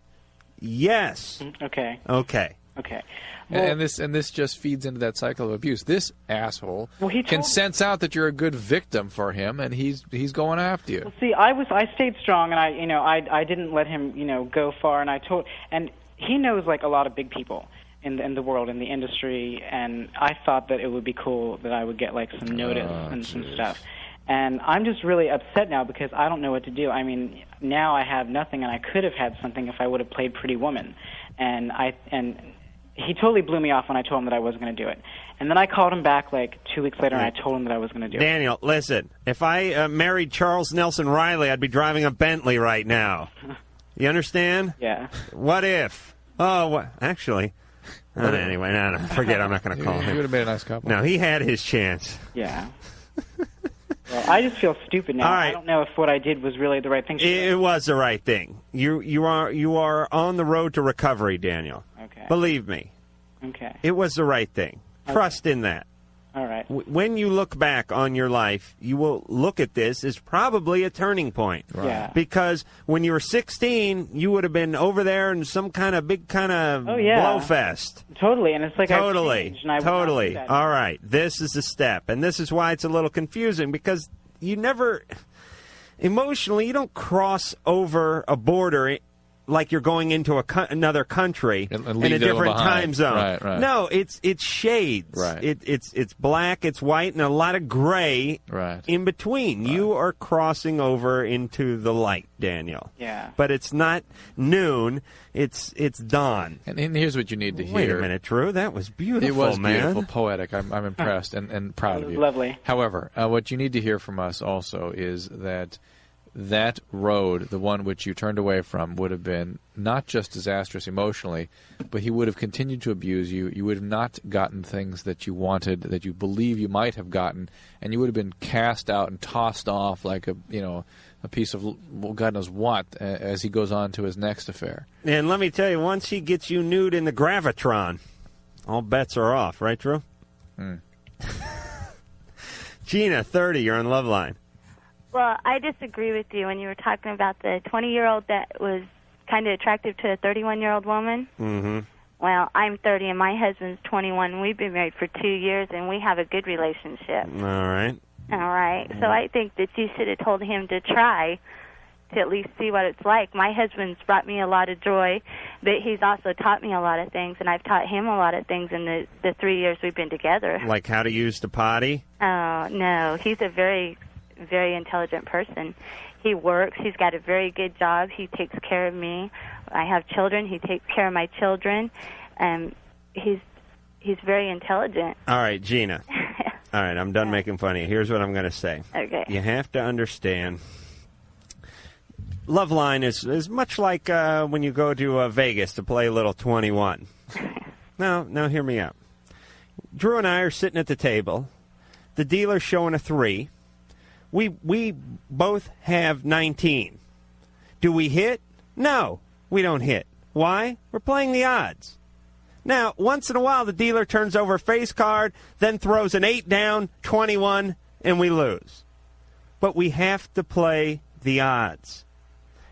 yes. Okay. Okay. Okay. Well, and this just feeds into that cycle of abuse. This asshole can sense out that you're a good victim for him, and he's going after you. Well, see, I stayed strong, and I didn't let him go far, and he knows like a lot of big people in the world, in the industry, and I thought that it would be cool that I would get like some notice and some stuff. And I'm just really upset now because I don't know what to do. I mean, now I have nothing, and I could have had something if I would have played Pretty Woman, and he totally blew me off when I told him that I wasn't going to do it. And then I called him back like 2 weeks later, and I told him that I was going to do it. Daniel, listen, if I married Charles Nelson Riley, I'd be driving a Bentley right now. You understand? Yeah. What if? Oh, actually. Anyway, no, forget it. I'm not going to call him. You would have made a nice couple. No, he had his chance. Yeah. Well, I just feel stupid now. All right. I don't know if what I did was really the right thing to do. It was the right thing. You are on the road to recovery, Daniel. Okay. Believe me. Okay. It was the right thing. Trust in that. All right. When you look back on your life, you will look at this as probably a turning point. Right. Yeah. Because when you were 16, you would have been over there in some kind of big kind of blowfest. Totally, and it's like Totally. I've changed, and I Totally. All right. This is the step. And this is why it's a little confusing, because you never, emotionally, you don't cross over a border like you're going into another country in a different time zone. Right. No, it's shades. Right. It's black, it's white, and a lot of gray in between. Right. You are crossing over into the light, Daniel. Yeah. But it's not noon. It's dawn. And here's what you need to hear. Wait a minute, Drew. That was beautiful, It was man. beautiful, poetic. I'm impressed and proud of you. Lovely. However, what you need to hear from us also is that road, the one which you turned away from, would have been not just disastrous emotionally, but he would have continued to abuse you. You would have not gotten things that you wanted, that you believe you might have gotten, and you would have been cast out and tossed off like a piece of, well, God knows what, as he goes on to his next affair. And let me tell you, once he gets you nude in the Gravitron, all bets are off, right, Drew? Gina, 30, you're on Loveline. Well, I disagree with you when you were talking about the 20-year-old that was kind of attractive to a 31-year-old woman. Mm-hmm. Well, I'm 30 and my husband's 21. We've been married for 2 years and we have a good relationship. All right. All right. So I think that you should have told him to try to at least see what it's like. My husband's brought me a lot of joy, but he's also taught me a lot of things, and I've taught him a lot of things in the 3 years we've been together. Like how to use the potty? Oh, no. He's a very, very intelligent person. He works. He's got a very good job. He takes care of me. I have children. He takes care of my children. He's very intelligent. All right, Gina. All right, I'm done making fun of you. Here's what I'm going to say. Okay. You have to understand, Loveline is much like when you go to Vegas to play a little 21. Now, hear me out. Drew and I are sitting at the table. The dealer's showing a 3. We both have 19. Do we hit? No, we don't hit. Why? We're playing the odds. Now, once in a while, the dealer turns over a face card, then throws an 8 down, 21, and we lose. But we have to play the odds.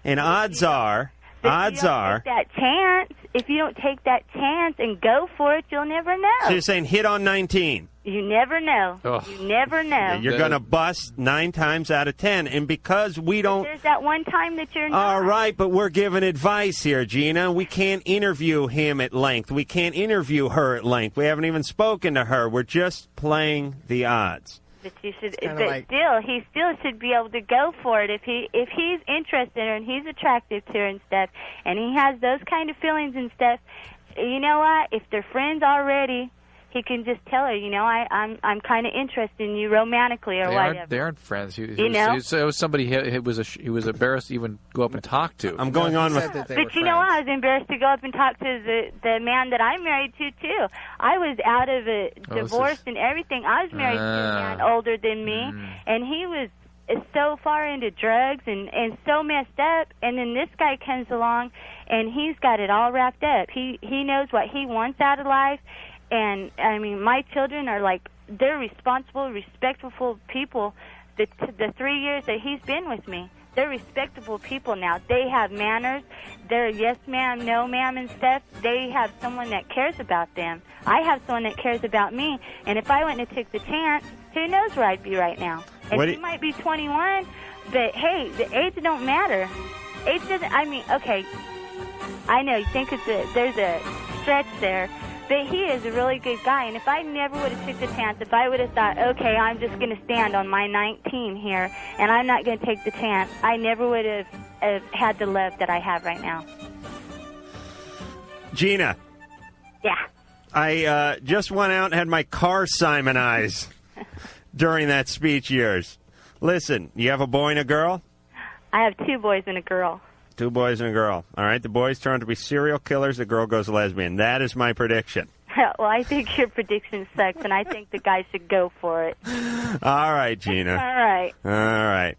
And odds are odds are. That chance. If you don't take that chance and go for it, you'll never know. So you're saying hit on 19. You never know. Ugh. You never know. You're going to bust 9 times out of 10. And because we don't... There's that one time that you're not. All right, but we're giving advice here, Gina. We can't interview him at length. We can't interview her at length. We haven't even spoken to her. We're just playing the odds. But you should. But still, he still should be able to go for it if he's interested in her and he's attracted to her and stuff, and he has those kind of feelings and stuff. You know what? If they're friends already, he can just tell her, I'm kind of interested in you romantically or whatever. They aren't friends. It was somebody he was embarrassed to even go up and talk to. I'm going on with. But you know what? I was embarrassed to go up and talk to the man that I'm married to too. I was out of a divorce and everything. I was married to a man older than me, and he was so far into drugs and so messed up. And then this guy comes along, and he's got it all wrapped up. He knows what he wants out of life. And, I mean, my children are they're responsible, respectful people. The 3 years that he's been with me, they're respectable people now. They have manners. They're yes ma'am, no ma'am and stuff. They have someone that cares about them. I have someone that cares about me. And if I went and took the chance, who knows where I'd be right now. And he might be 21, but, hey, the age don't matter. Age doesn't, okay, I know you think there's a stretch there. But he is a really good guy, and if I never would have took the chance, if I would have thought, okay, I'm just going to stand on my 19 here, and I'm not going to take the chance, I never would have had the love that I have right now. Gina. Yeah. I just went out and had my car Simonized during that speech of yours. Listen, you have a boy and a girl? I have 2 boys and a girl. 2 boys and a girl. All right, the boys turn out to be serial killers. The girl goes lesbian. That is my prediction. Well, I think your prediction sucks, and I think the guy should go for it. All right, Gina. All right. All right.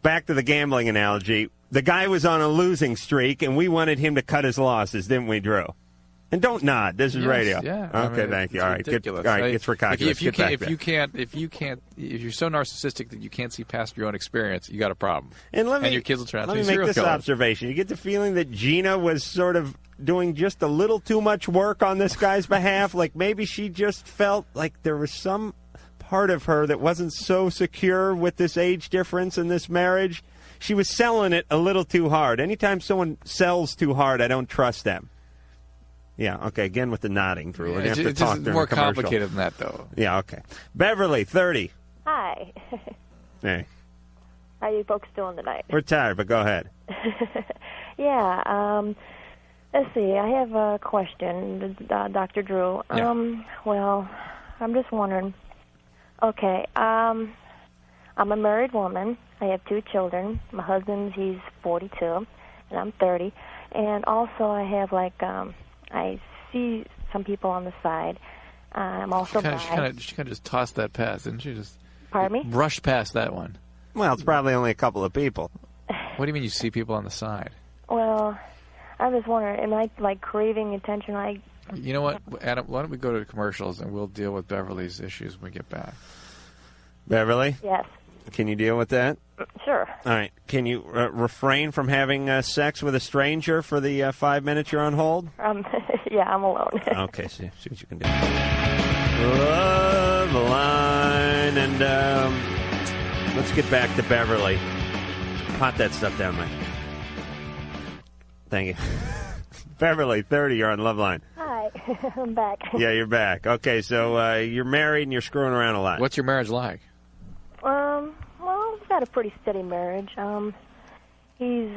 Back to the gambling analogy. The guy was on a losing streak, and we wanted him to cut his losses, didn't we, Drew? And don't nod. This is radio. Yeah. Okay, thank you. All right, good. All right, it's for calculus. If you're so narcissistic that you can't see past your own experience, you got a problem. And your kids will turn out to let be me make serial this killers. observation. You get the feeling that Gina was sort of doing just a little too much work on this guy's behalf. Like maybe she just felt like there was some part of her that wasn't so secure with this age difference in this marriage. She was selling it a little too hard. Anytime someone sells too hard, I don't trust them. Yeah, okay, again with the nodding, Drew. We're going to have to talk during more the commercial. complicated than that, though. Yeah, okay. Beverly, 30. Hi. Hey. How are you folks doing tonight? We're tired, but go ahead. Yeah, let's see. I have a question, Dr. Drew. Yeah. Well, I'm just wondering. Okay, I'm a married woman. I have 2 children. My husband, he's 42, and I'm 30. And also I have, I see some people on the side. I'm also bi. She kind of just tossed that past, didn't she? Just Pardon me? Brushed past that one. Well, it's probably only a couple of people. What do you mean you see people on the side? Well, I'm just wondering, am I, craving attention? You know what, Adam, why don't we go to the commercials and we'll deal with Beverly's issues when we get back. Beverly? Yes. Can you deal with that? Sure. All right. Can you refrain from having sex with a stranger for the 5 minutes you're on hold? Yeah, I'm alone. Okay, see what you can do. Loveline, and let's get back to Beverly. Pot that stuff down, Mike. Thank you. Beverly, 30, you're on Loveline. Hi, I'm back. Yeah, you're back. Okay, so you're married and you're screwing around a lot. What's your marriage like? Well, we've got a pretty steady marriage. He's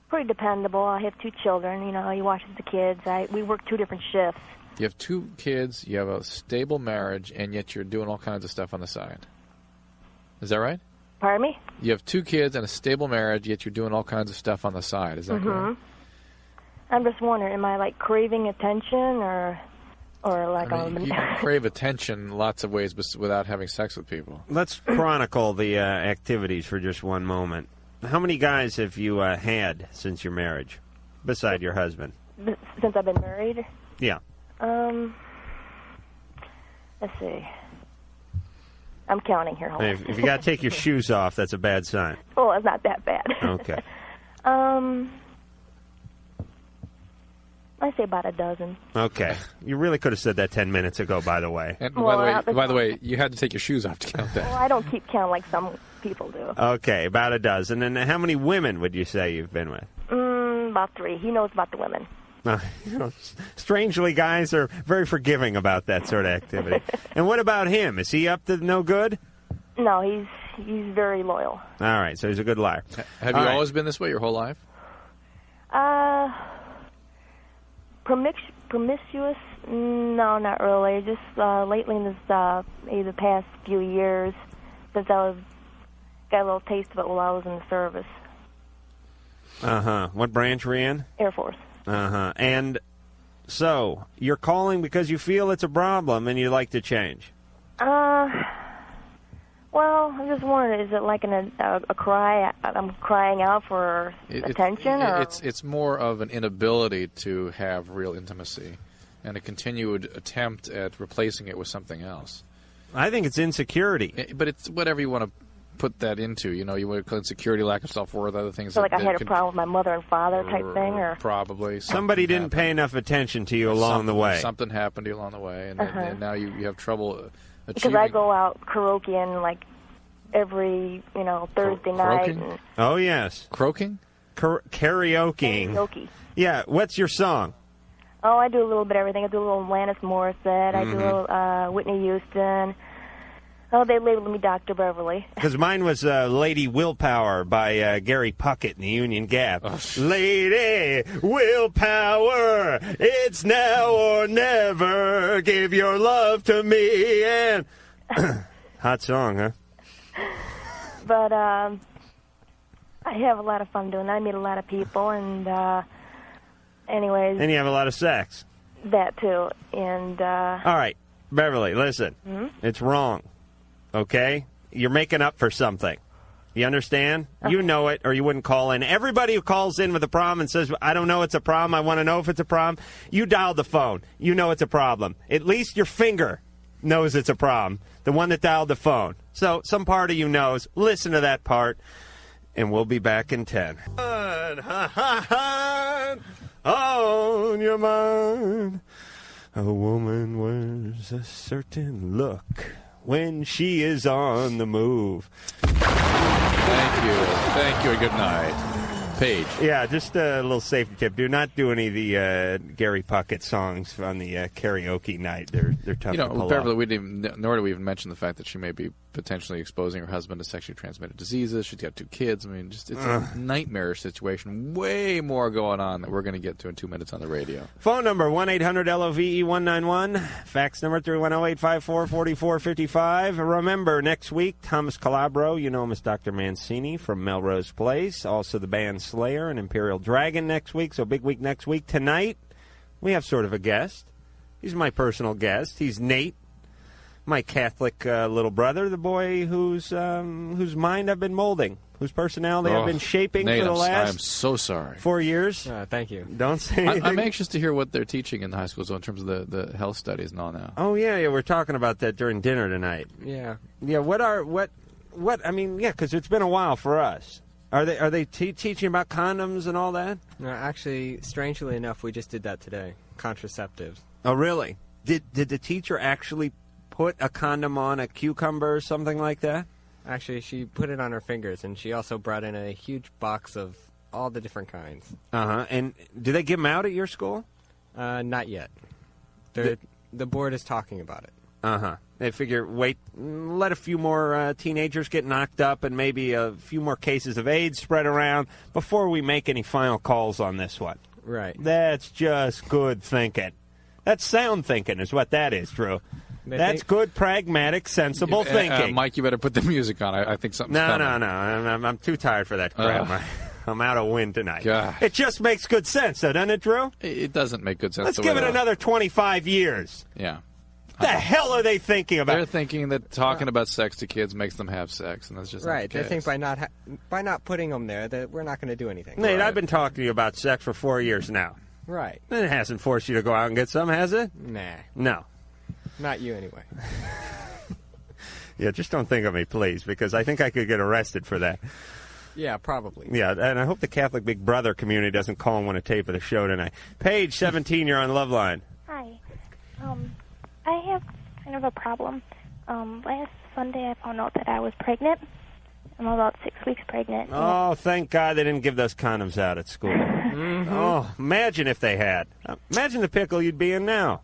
pretty dependable. I have 2 children. He watches the kids. We work 2 different shifts. You have 2 kids, you have a stable marriage, and yet you're doing all kinds of stuff on the side. Is that right? Pardon me? You have 2 kids and a stable marriage, yet you're doing all kinds of stuff on the side. Is that correct? I'm just wondering, am I, craving attention or you can crave attention lots of ways without having sex with people. Let's chronicle the activities for just one moment. How many guys have you had since your marriage, beside your husband? Since I've been married? Yeah. Let's see. I'm counting here. Hold on. If you got to take your shoes off, that's a bad sign. Oh, it's not that bad. Okay. I say about a dozen. Okay. You really could have said that 10 minutes ago, by the way. And Well, by the way, you had to take your shoes off to count that. Well, I don't keep count like some people do. Okay, about a dozen. And how many women would you say you've been with? About 3. He knows about the women. Strangely, guys are very forgiving about that sort of activity. And what about him? Is he up to no good? No, he's very loyal. All right, so he's a good liar. Have you always been this way your whole life? Promiscuous? No, not really. Just lately in this, maybe the past few years, since got a little taste of it while I was in the service. Uh-huh. What branch were you in? Air Force. Uh-huh. And so, you're calling because you feel it's a problem and you'd like to change? Well, I'm just wondering, is it like a cry? I'm crying out for attention? Or? It's more of an inability to have real intimacy and a continued attempt at replacing it with something else. I think it's insecurity. But it's whatever you want to put that into. You know, you want to call insecurity, lack of self-worth, other things. So like I had a problem with my mother and father type thing? Or Probably. Somebody didn't pay enough attention to you along the way. Something happened to you along the way, and now you have trouble achieving. Because I go out karaokeing like every, Thursday night. And Oh, yes. Croaking? Karaokeing. Karaoke. Yeah, what's your song? Oh, I do a little bit of everything. I do a little Alanis Morissette. I do a little Whitney Houston. Oh, they labeled me Dr. Beverly. Because mine was Lady Willpower by Gary Puckett in the Union Gap. Lady Willpower, it's now or never. Give your love to me. And hot song, huh? But I have a lot of fun doing that. I meet a lot of people, and anyways. And you have a lot of sex. That, too. And all right, Beverly, listen. It's wrong. Okay? You're making up for something. You understand? You know it, or you wouldn't call in. Everybody who calls in with a problem and says, I don't know it's a problem, I want to know if it's a problem, you dialed the phone. You know it's a problem. At least your finger knows it's a problem, the one that dialed the phone. So some part of you knows. Listen to that part, and we'll be back in 10. On your mind, a woman wears a certain look when she is on the move. Thank you, and good night. Paige. Yeah, just a little safety tip. Do not do any of the Gary Puckett songs on the karaoke night. They're tough to pull Beverly, off. nor do we even mention the fact that she may be potentially exposing her husband to sexually transmitted diseases. She's got 2 kids. I mean, it's a nightmare situation. Way more going on that we're going to get to in 2 minutes on the radio. Phone number, 1-800-LOVE-191. Fax number, 310-854-4455. Remember, next week, Thomas Calabro, you know him as Dr. Mancini from Melrose Place. Also the band Slayer and Imperial Dragon next week, so big week next week. Tonight, we have sort of a guest. He's my personal guest. He's Nate, my Catholic little brother, the boy whose mind I've been molding, whose personality I've been shaping Nate, for the last I'm so sorry. 4 years. Thank you. Don't say anything. I'm anxious to hear what they're teaching in the high schools in terms of the health studies and all now. Oh, yeah, we're talking about that during dinner tonight. Yeah. Yeah, I mean, yeah, because it's been a while for us. Are they teaching about condoms and all that? No, actually, strangely enough, we just did that today. Contraceptives. Oh, really? Did the teacher actually put a condom on a cucumber or something like that? Actually, she put it on her fingers, and she also brought in a huge box of all the different kinds. Uh-huh. And do they give them out at your school? Not yet. The board is talking about it. Uh-huh. They figure, let a few more teenagers get knocked up and maybe a few more cases of AIDS spread around before we make any final calls on this one. Right. That's just good thinking. That's sound thinking is what that is, Drew. That's good, pragmatic, sensible thinking. Mike, you better put the music on. I think something's coming. No. I'm too tired for that crap. I'm out of wind tonight. Gosh. It just makes good sense, though, doesn't it, Drew? It doesn't make good sense. Let's give it another 25 years. Yeah. The hell are they thinking about? They're thinking that talking about sex to kids makes them have sex, and that's just right. Not the They case. think by not putting them there that we're not going to do anything. Nate, I've been talking to you about sex for 4 years now. Right. It hasn't forced you to go out and get some, has it? Nah. No. Not you, anyway. Yeah, just don't think of me, please, because I think I could get arrested for that. Yeah, probably. Yeah, and I hope the Catholic Big Brother community doesn't call and want a tape of the show tonight. Paige, 17, you're on Loveline. Hi. I have kind of a problem. Last Sunday I found out that I was pregnant. I'm about 6 weeks pregnant. Oh, thank God they didn't give those condoms out at school. Oh, imagine if they had. Imagine the pickle you'd be in now.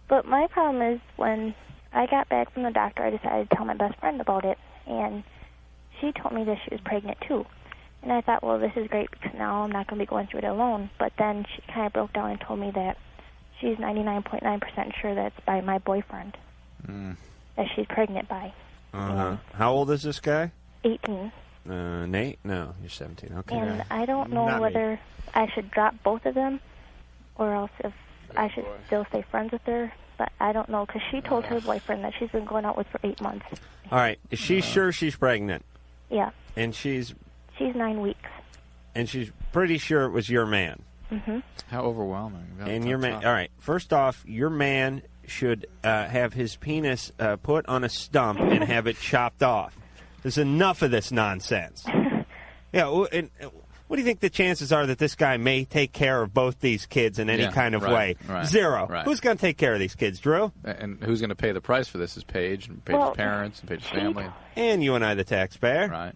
But my problem is when I got back from the doctor, I decided to tell my best friend about it, and she told me that she was pregnant too. And I thought, well, this is great because now I'm not going to be going through it alone. But then she kind of broke down and told me that she's 99.9% sure that's by my boyfriend that she's pregnant by. How old is this guy? 18. Nate? No, you're 17. Okay. And I don't know Not whether I should drop both of them or else if I should still stay friends with her. But I don't know because she told her boyfriend that she's been going out with for 8 months. All right. Is she sure she's pregnant? Yeah. And she's 9 weeks. and she's pretty sure it was your man. How overwhelming. And your man. All right. First off, your man should have his penis put on a stump and have it chopped off. There's enough of this nonsense. Yeah. And what do you think the chances are that this guy may take care of both these kids in any kind of way? Right, Zero. right. Who's going to take care of these kids, Drew? And who's going to pay the price for this is Paige, and Paige's parents, and Paige's family. And you and I, the taxpayer. Right.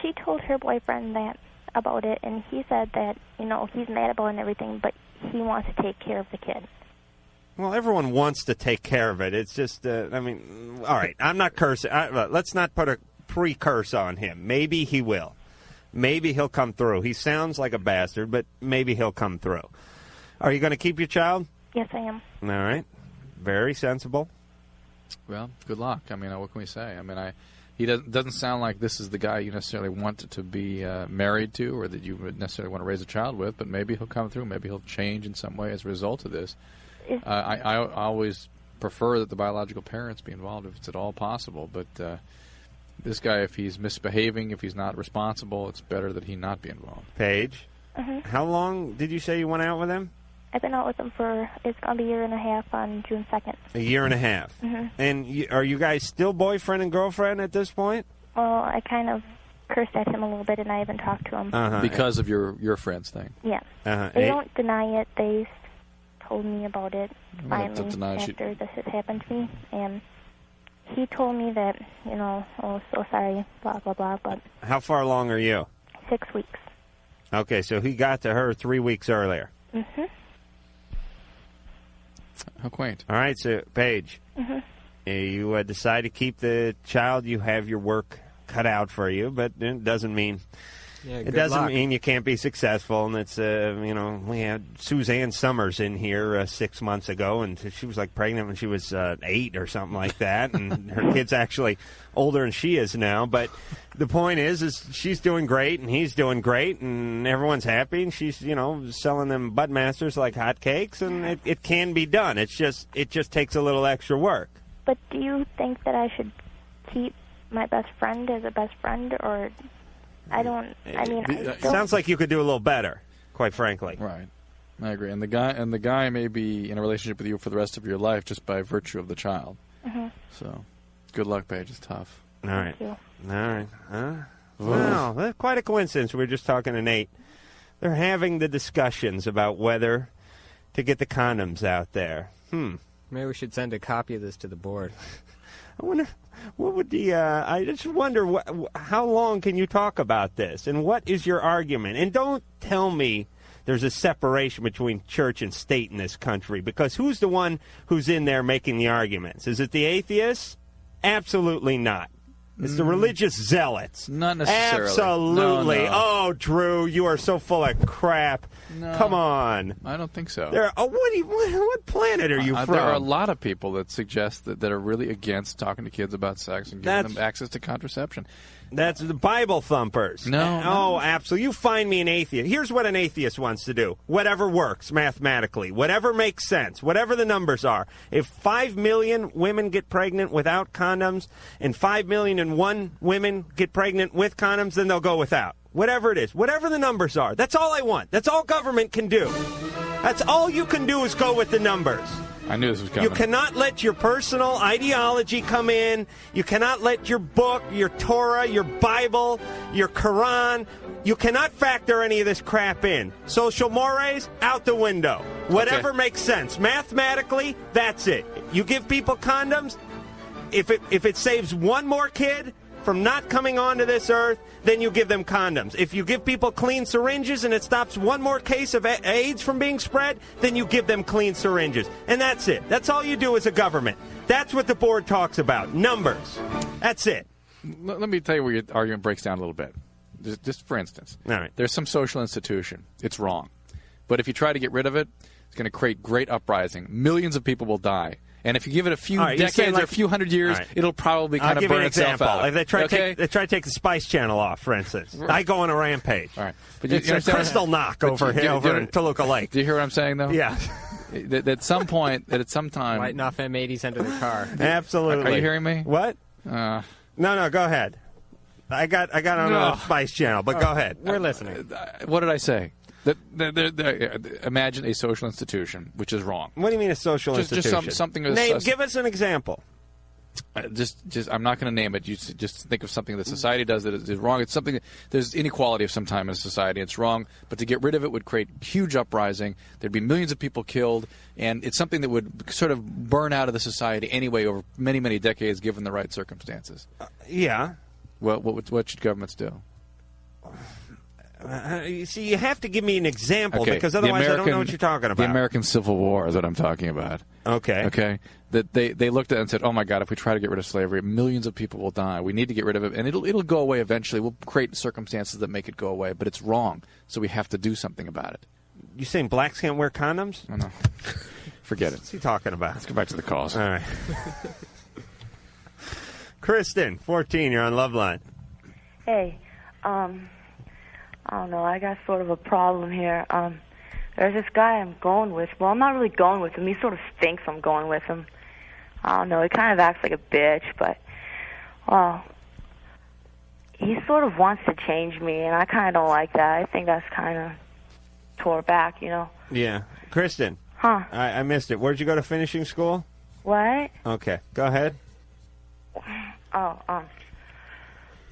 She told her boyfriend that about it, and he said that, he's mad about it and everything, but he wants to take care of the kid. Well, everyone wants to take care of it. It's just, all right, I'm not cursing. Let's not put a pre-curse on him. Maybe he will. Maybe he'll come through. He sounds like a bastard, but maybe he'll come through. Are you going to keep your child? Yes, I am. All right. Very sensible. Well, good luck. I mean, what can we say? I mean, he doesn't sound like this is the guy you necessarily want to be married to or that you would necessarily want to raise a child with, but maybe he'll come through. Maybe he'll change in some way as a result of this. I always prefer that the biological parents be involved if it's at all possible, but this guy, if he's misbehaving, if he's not responsible, it's better that he not be involved. Paige, how long did you say you went out with him? I've been out with him it's going to be a year and a half on June 2nd. A year and a half. And are you guys still boyfriend and girlfriend at this point? Well, I kind of cursed at him a little bit, and I even talked to him. Because of your friend's thing? Yeah. They don't deny it. They told me about it finally after this has happened to me. And he told me that, oh, so sorry, blah, blah, blah. But how far along are you? 6 weeks. Okay, so he got to her 3 weeks earlier. How quaint. All right, so, Paige, you decide to keep the child. You have your work cut out for you, but it doesn't mean... it doesn't mean you can't be successful, and it's, we had Suzanne Summers in here 6 months ago, and she was, pregnant when she was 8 or something like that, and her kid's actually older than she is now, but the point is she's doing great, and he's doing great, and everyone's happy, and she's, selling them Budmasters like hotcakes, and it can be done. It just takes a little extra work. But do you think that I should keep my best friend as a best friend, or... It sounds like you could do a little better, quite frankly. Right. I agree. And the guy may be in a relationship with you for the rest of your life just by virtue of the child. So, good luck, Paige. It's tough. All right. All right. Wow, that's quite a coincidence. We were just talking to Nate. They're having the discussions about whether to get the condoms out there. Maybe we should send a copy of this to the board. I wonder... What would I just wonder, how long can you talk about this? And what is your argument? And don't tell me there's a separation between church and state in this country, because who's the one who's in there making the arguments? Is it the atheists? Absolutely not. It's the religious zealots. Not necessarily. Absolutely. No. Oh, Drew, you are so full of crap. No, come on. I don't think so. What planet are you from? There are a lot of people that suggest that are really against talking to kids about sex and giving them access to contraception. That's the Bible thumpers. No. Oh, absolutely. You find me an atheist. Here's what an atheist wants to do. Whatever works mathematically. Whatever makes sense. Whatever the numbers are. If 5 million women get pregnant without condoms and 5,000,001 women get pregnant with condoms, then they'll go without. Whatever it is. Whatever the numbers are. That's all I want. That's all government can do. That's all you can do is go with the numbers. I knew this was coming. You cannot let your personal ideology come in. You cannot let your book, your Torah, your Bible, your Quran, you cannot factor any of this crap in. Social mores, out the window. Whatever makes sense. Mathematically, that's it. You give people condoms, if it saves one more kid from not coming onto this earth, then you give them condoms. If you give people clean syringes and it stops one more case of AIDS from being spread, then you give them clean syringes. And that's it. That's all you do as a government. That's what the board talks about. Numbers. That's it. Let me tell you where your argument breaks down a little bit. Just for instance. All right. There's some social institution. It's wrong. But if you try to get rid of it, it's going to create great uprising. Millions of people will die. And if you give it a few decades or a few hundred years, it'll probably kind of burn itself out. If they try to take the Spice Channel off, for instance, I go on a rampage. All right, but it's a crystal knock over in Toluca Lake. Do you hear what I'm saying, though? Yeah. At some point, at some time, lighting off M80s under the car. Absolutely. Are you hearing me? What? No, go ahead. I got on the Spice Channel, but go ahead. We're listening. What did I say? Imagine a social institution, which is wrong. What do you mean a social institution? Just something. Give us an example. I'm not going to name it. You just think of something that society does that is wrong. It's something there's inequality of some time in society. It's wrong, but to get rid of it would create huge uprising. There'd be millions of people killed, and it's something that would sort of burn out of the society anyway over many, many decades, given the right circumstances. Yeah. What should governments do? You see, you have to give me an example because otherwise I don't know what you're talking about. The American Civil War is what I'm talking about. Okay. That they looked at it and said, "Oh my God, if we try to get rid of slavery, millions of people will die. We need to get rid of it, and it'll go away eventually. We'll create circumstances that make it go away, but it's wrong, so we have to do something about it." You saying blacks can't wear condoms? Oh, no. Forget it. What's he talking about? Let's go back to the calls. All right. Kristen, 14, you're on Loveline. Hey, I don't know. I got sort of a problem here. There's this guy I'm going with. Well, I'm not really going with him. He sort of thinks I'm going with him. I don't know. He kind of acts like a bitch, but, well, he sort of wants to change me, and I kind of don't like that. I think that's kind of tore back, you know. Yeah. Kristen. Huh? I missed it. Where'd you go to finishing school? What? Okay. Go ahead. Oh, I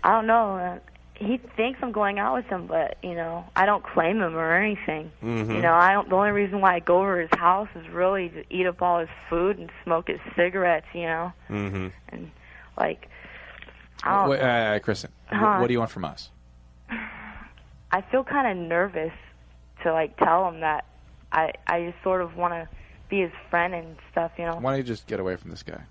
don't know. He thinks I'm going out with him, but, you know, I don't claim him or anything. Mm-hmm. You know, the only reason why I go over his house is really to eat up all his food and smoke his cigarettes, you know. Mm-hmm. And, like, I don't know. Kristen, Huh? what do you want from us? I feel kind of nervous to, like, tell him that I just sort of want to be his friend and stuff, you know. Why don't you just get away from this guy?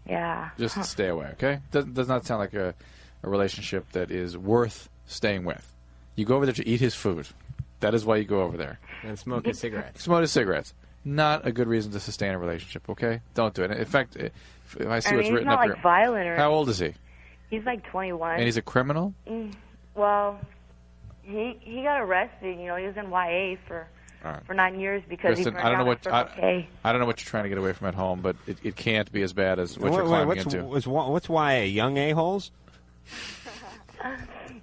Yeah. Just stay away, okay? Does not sound like a relationship that is worth staying with. You go over there to eat his food. That is why you go over there. And smoke his cigarettes. Smoke his cigarettes. Not a good reason to sustain a relationship, okay? Don't do it. In fact, if I see what's he's written not, up like, here. violent or How old is he? He's like 21. And he's a criminal? Well, he got arrested. You know, he was in YA for 9 years because Kristen, he I don't know burned down what a Circle K. I don't know what you're trying to get away from at home, but it can't be as bad as what you're climbing into. What's YA? Young A-holes?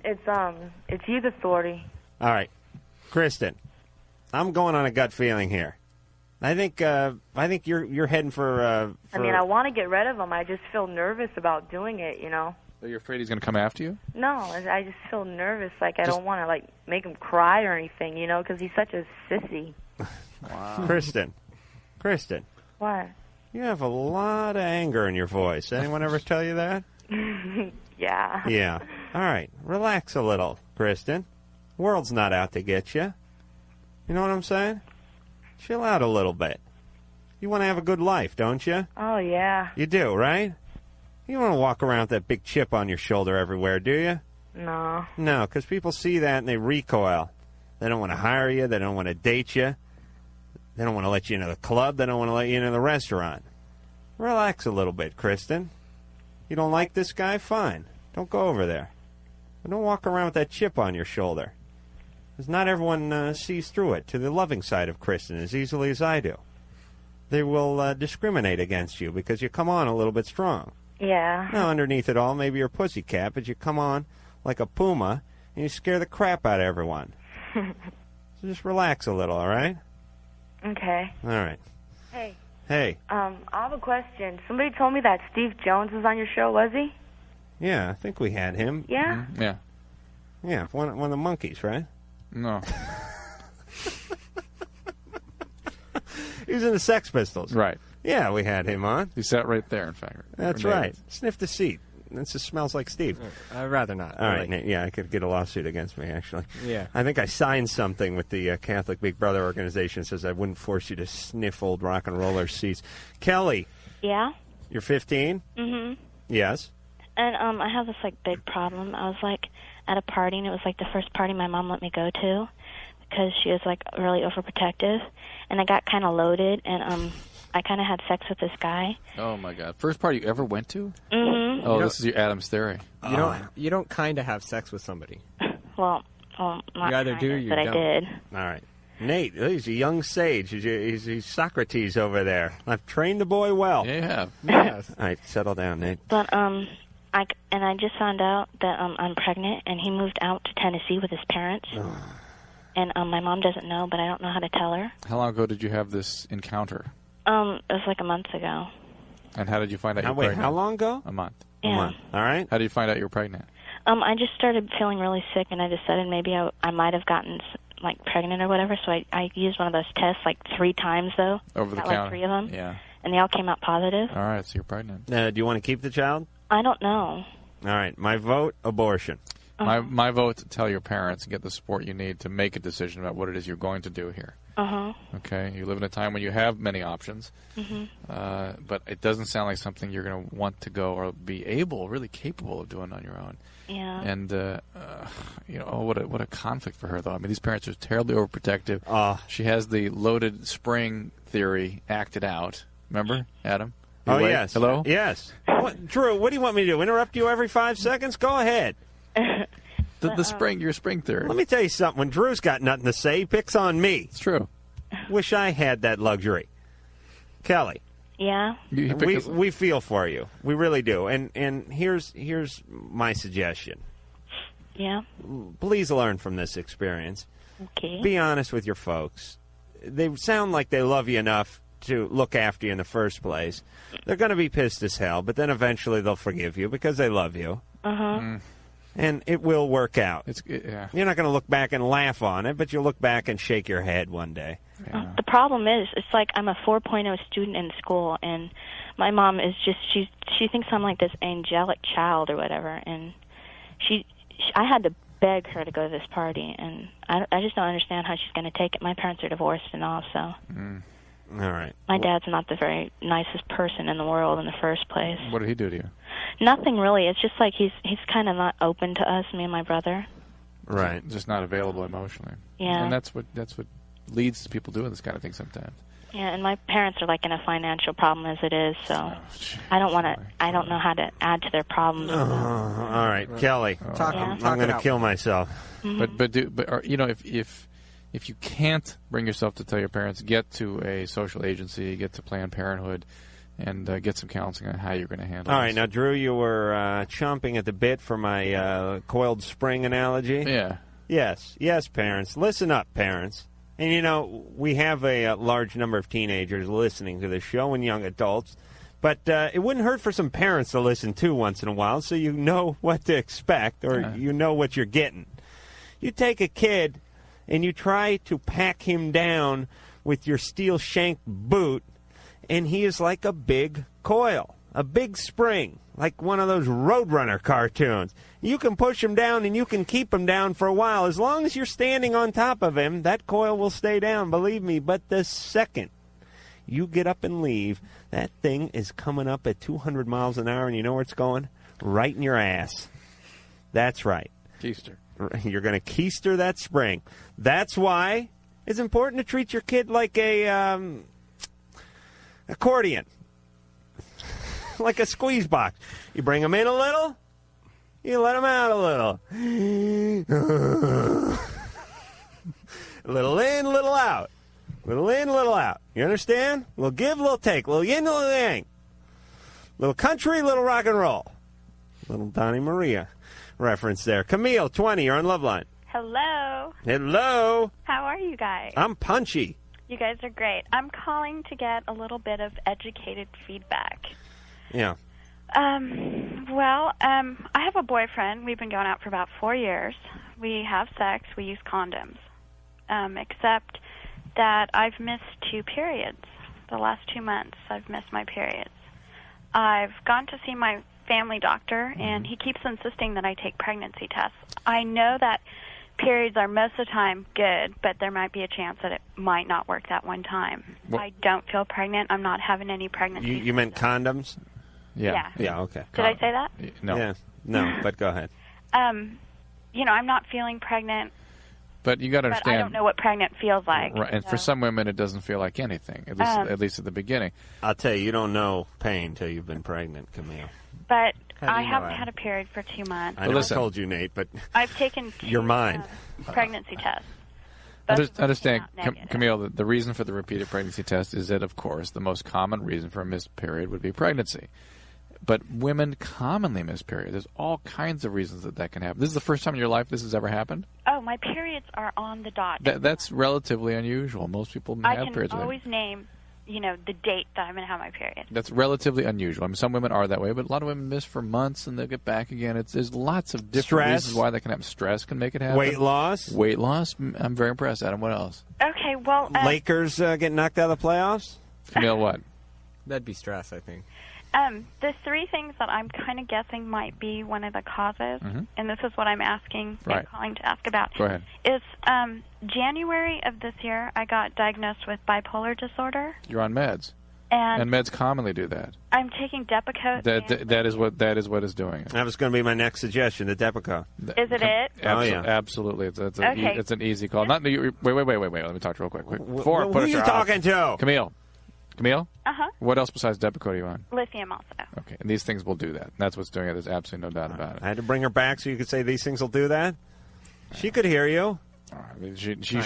It's youth authority. All right, Kristen, I'm going on a gut feeling here. I think you're heading for. I mean, I want to get rid of him. I just feel nervous about doing it. You know. So you're afraid he's going to come after you? No, I just feel nervous. Like I don't want to like make him cry or anything. You know, because he's such a sissy. Wow. Kristen. What? You have a lot of anger in your voice. Anyone ever tell you that? Yeah. Yeah. All right. Relax a little, Kristen. World's not out to get you. You know what I'm saying? Chill out a little bit. You want to have a good life, don't you? Oh yeah. You do, right? You don't want to walk around with that big chip on your shoulder everywhere, do you? No. No, because people see that and they recoil. They don't want to hire you. They don't want to date you. They don't want to let you into the club. They don't want to let you into the restaurant. Relax a little bit, Kristen. You don't like this guy? Fine. Don't go over there. But don't walk around with that chip on your shoulder. Because not everyone sees through it to the loving side of Kristen as easily as I do. They will discriminate against you because you come on a little bit strong. Yeah. Now, underneath it all, maybe you're a pussycat, but you come on like a puma and you scare the crap out of everyone. So just relax a little, all right? Okay. All right. Hey. Hey. I have a question. Somebody told me that Steve Jones was on your show, was he? Yeah, I think we had him. Yeah? Yeah. Yeah, one of the monkeys, right? No. He was in the Sex Pistols. Right. Yeah, we had him on. He sat right there, in fact. That's right. Sniff the seat. It just smells like Steve. I'd rather not. All right, really. Nate. Yeah, I could get a lawsuit against me, actually. Yeah. I think I signed something with the Catholic Big Brother organization that says I wouldn't force you to sniff old rock and roller seats. Kelly, Yeah. you're 15? Mhm. Yes. And I have this like big problem. I was like at a party, and it was like the first party my mom let me go to because she was like really overprotective, and I got kind of loaded, and I kind of had sex with this guy. Oh, my God. First party you ever went to? Mhm. Oh, this is your Adam's theory. You don't kind of have sex with somebody. Well, not You either do or kinda, you but I don't. did. All right. Nate, he's a young sage. He's Socrates over there. I've trained the boy well. Yeah, you have. Yes. All right, settle down, Nate. But I just found out that I'm pregnant, and he moved out to Tennessee with his parents. And my mom doesn't know, but I don't know how to tell her. How long ago did you have this encounter? It was like a month ago. And how did you find out you were Wait, pregnant? how long ago? A month. Yeah. A month. All right. How did you find out you were pregnant? I just started feeling really sick, and I decided maybe I might have gotten like pregnant or whatever. So I used one of those tests like 3 times though. Over the Got counter. like 3 of them. Yeah. And they all came out positive. All right, so you're pregnant. Do you want to keep the child? I don't know. All right. My vote, abortion. My vote to tell your parents and get the support you need to make a decision about what it is you're going to do here. Okay? You live in a time when you have many options, but it doesn't sound like something you're going to want to go or be able, really capable of doing on your own. Yeah. And what a conflict for her, though. I mean, these parents are terribly overprotective. She has the loaded spring theory acted out. Remember, Adam? You Oh, awake? yes. Hello? Yes. Drew, what do you want me to do? Interrupt you every 5 seconds? Go ahead. Your spring theory. Let me tell you something. When Drew's got nothing to say, he picks on me. It's true. Wish I had that luxury. Kelly. Yeah. We feel for you. We really do. And here's my suggestion. Yeah. Please learn from this experience. Okay. Be honest with your folks. They sound like they love you enough to look after you in the first place. They're going to be pissed as hell, but then eventually they'll forgive you because they love you. And it will work out. You're not going to look back and laugh on it, but you'll look back and shake your head one day. The problem is, it's like I'm a 4.0 student in school, and my mom is just she thinks I'm like this angelic child or whatever, and I had to beg her to go to this party, and I just don't understand how she's going to take it. My parents are divorced and all, so all right. My dad's not the very nicest person in the world in the first place. What did he do to you? Nothing really. It's just like he's kind of not open to us, me and my brother. Right. Just not available emotionally. Yeah. And that's what leads to people doing this kind of thing sometimes. Yeah, and my parents are like in a financial problem as it is, so I don't know how to add to their problems. All right, Kelly. I'm going to kill myself. But if you can't bring yourself to tell your parents, get to a social agency, get to Planned Parenthood, and get some counseling on how you're going to handle All this. right, now, Drew, you were chomping at the bit for my coiled spring analogy. Yeah. Yes, parents. Listen up, parents. And, we have a large number of teenagers listening to this show and young adults. But it wouldn't hurt for some parents to listen, too, once in a while, so you know what to expect or you know what you're getting. You take a kid and you try to pack him down with your steel-shanked boot, and he is like a big coil, a big spring, like one of those Roadrunner cartoons. You can push him down and you can keep him down for a while. As long as you're standing on top of him, that coil will stay down, believe me. But the second you get up and leave, that thing is coming up at 200 miles an hour, and you know where it's going? Right in your ass. That's right. Keister. You're going to keister that spring. That's why it's important to treat your kid like a accordion, like a squeeze box. You bring him in a little, you let him out a little. A little in, little out. Little in, little out. You understand? Little give, little take. Little yin, little yang. Little country, little rock and roll. Little Donnie Maria reference there. Camille, 20, you're on Loveline. Hello. Hello. How are you guys? I'm punchy. You guys are great. I'm calling to get a little bit of educated feedback. Yeah. I have a boyfriend. We've been going out for about 4 years. We have sex. We use condoms. Except that I've missed 2 periods. The last 2 months, I've missed my periods. I've gone to see my family doctor, and he keeps insisting that I take pregnancy tests. I know that periods are most of the time good, but there might be a chance that it might not work that one time. Well, I don't feel pregnant. I'm not having any pregnancy. You meant condoms? Yeah. Yeah, okay. Did I say that? No. Yeah. No, but go ahead. I'm not feeling pregnant, But you got to but understand. I don't know what pregnant feels like. Right, and for some women, it doesn't feel like anything, at least at the beginning. I'll tell you, you don't know pain till you've been pregnant, Camille. But How do I you know haven't that? had a period for 2 months. I know I told you, Nate, but I've taken 2 you're mine. pregnancy tests. Understand, Camille, the reason for the repeated pregnancy test is that, of course, the most common reason for a missed period would be pregnancy. But women commonly miss periods. There's all kinds of reasons that can happen. This is the first time in your life this has ever happened? Oh, my periods are on the dot. That's relatively unusual. Most people I have can periods. always name, the date that I'm going to have my period. That's relatively unusual. I mean, some women are that way, but a lot of women miss for months and they'll get back again. There's lots of different Stress? reasons why that can happen. Stress can make it happen. Weight loss? Weight loss. I'm very impressed. Adam, what else? Okay, well... Lakers get knocked out of the playoffs? Camille, what? That'd be stress, I think. The 3 things that I'm kind of guessing might be one of the causes, Mhm. and this is what I'm asking Right. and calling to ask about, Go ahead. is January of this year I got diagnosed with bipolar disorder, You're on meds. and meds commonly do that. I'm taking Depakote. That is what is doing it. That was going to be my next suggestion, the Depakote. Is it it? Oh, yeah. Absolutely. It's Okay. it's an easy call. Not wait. Let me talk to you real quick. Before I who put are us you out- talking to? Camille. Uh-huh. What else besides Depakote are you on? Lithium also. Okay, and these things will do that. That's what's doing it. There's absolutely no doubt about it. I had to bring her back so you could say these things will do that? She could hear you. I mean, she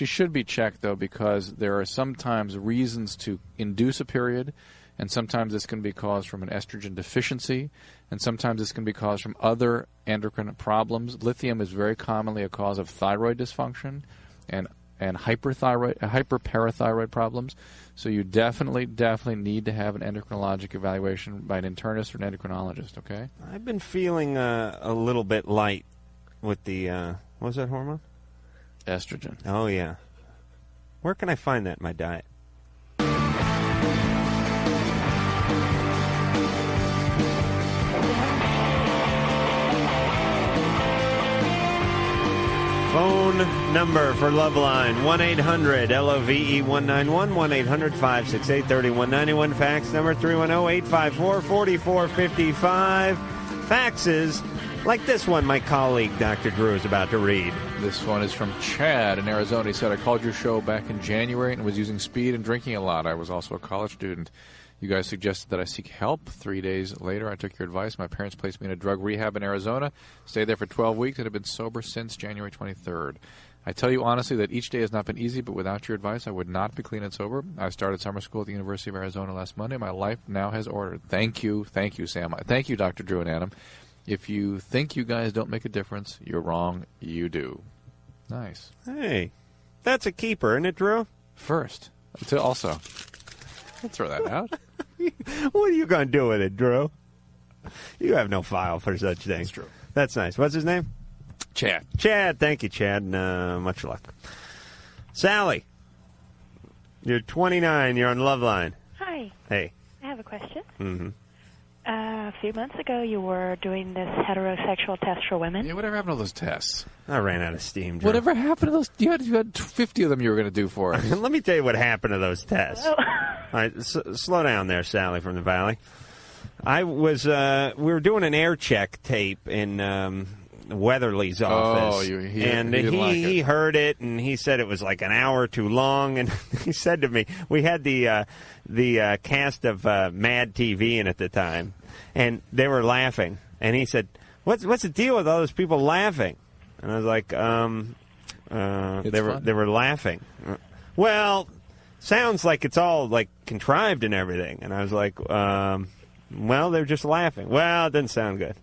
should be checked though, because there are sometimes reasons to induce a period, and sometimes this can be caused from an estrogen deficiency, and sometimes this can be caused from other endocrine problems. Lithium is very commonly a cause of thyroid dysfunction and hyperparathyroid problems. So you definitely need to have an endocrinologic evaluation by an internist or an endocrinologist. Okay. I've been feeling a little bit light with the, what was that hormone? Estrogen. Oh, yeah. Where can I find that in my diet? Phone number for Loveline, 1-800-LOVE-191, 1-800-568-3191. Fax number 310-854-4455. Faxes like this one my colleague, Dr. Drew, is about to read. This one is from Chad in Arizona. He said, I called your show back in January and was using speed and drinking a lot. I was also a college student. You guys suggested that I seek help. 3 days later, I took your advice. My parents placed me in a drug rehab in Arizona. Stayed there for 12 weeks and have been sober since January 23rd. I tell you honestly that each day has not been easy, but without your advice, I would not be clean and sober. I started summer school at the University of Arizona last Monday. My life now has ordered. Thank you, Sam. Thank you, Dr. Drew and Adam. If you think you guys don't make a difference, you're wrong. You do. Nice. Hey, that's a keeper, isn't it, Drew? First. Also, don't throw that out. What are you going to do with it, Drew? You have no file for such things. That's true. That's nice. What's his name? Chad. Chad. Thank you, Chad. Much luck. Sally, you're 29. You're on Loveline. Hi. Hey. I have a question. Mm-hmm. A few months ago, you were doing this heterosexual test for women. Yeah, whatever happened to those tests? I ran out of steam, Drew. Whatever happened to those? You had 50 of them you were going to do for us. Let me tell you what happened to those tests. All right, slow down there, Sally from the Valley. I was, we were doing an air check tape in Weatherly's office. He heard it, and he said it was like an hour too long, and he said to me, we had the cast of Mad TV in at the time, and they were laughing, and he said, what's the deal with all those people laughing? And I was like, they were laughing. Well, sounds like it's all like contrived and everything. And I was like, well, they're just laughing. Well, it doesn't sound good.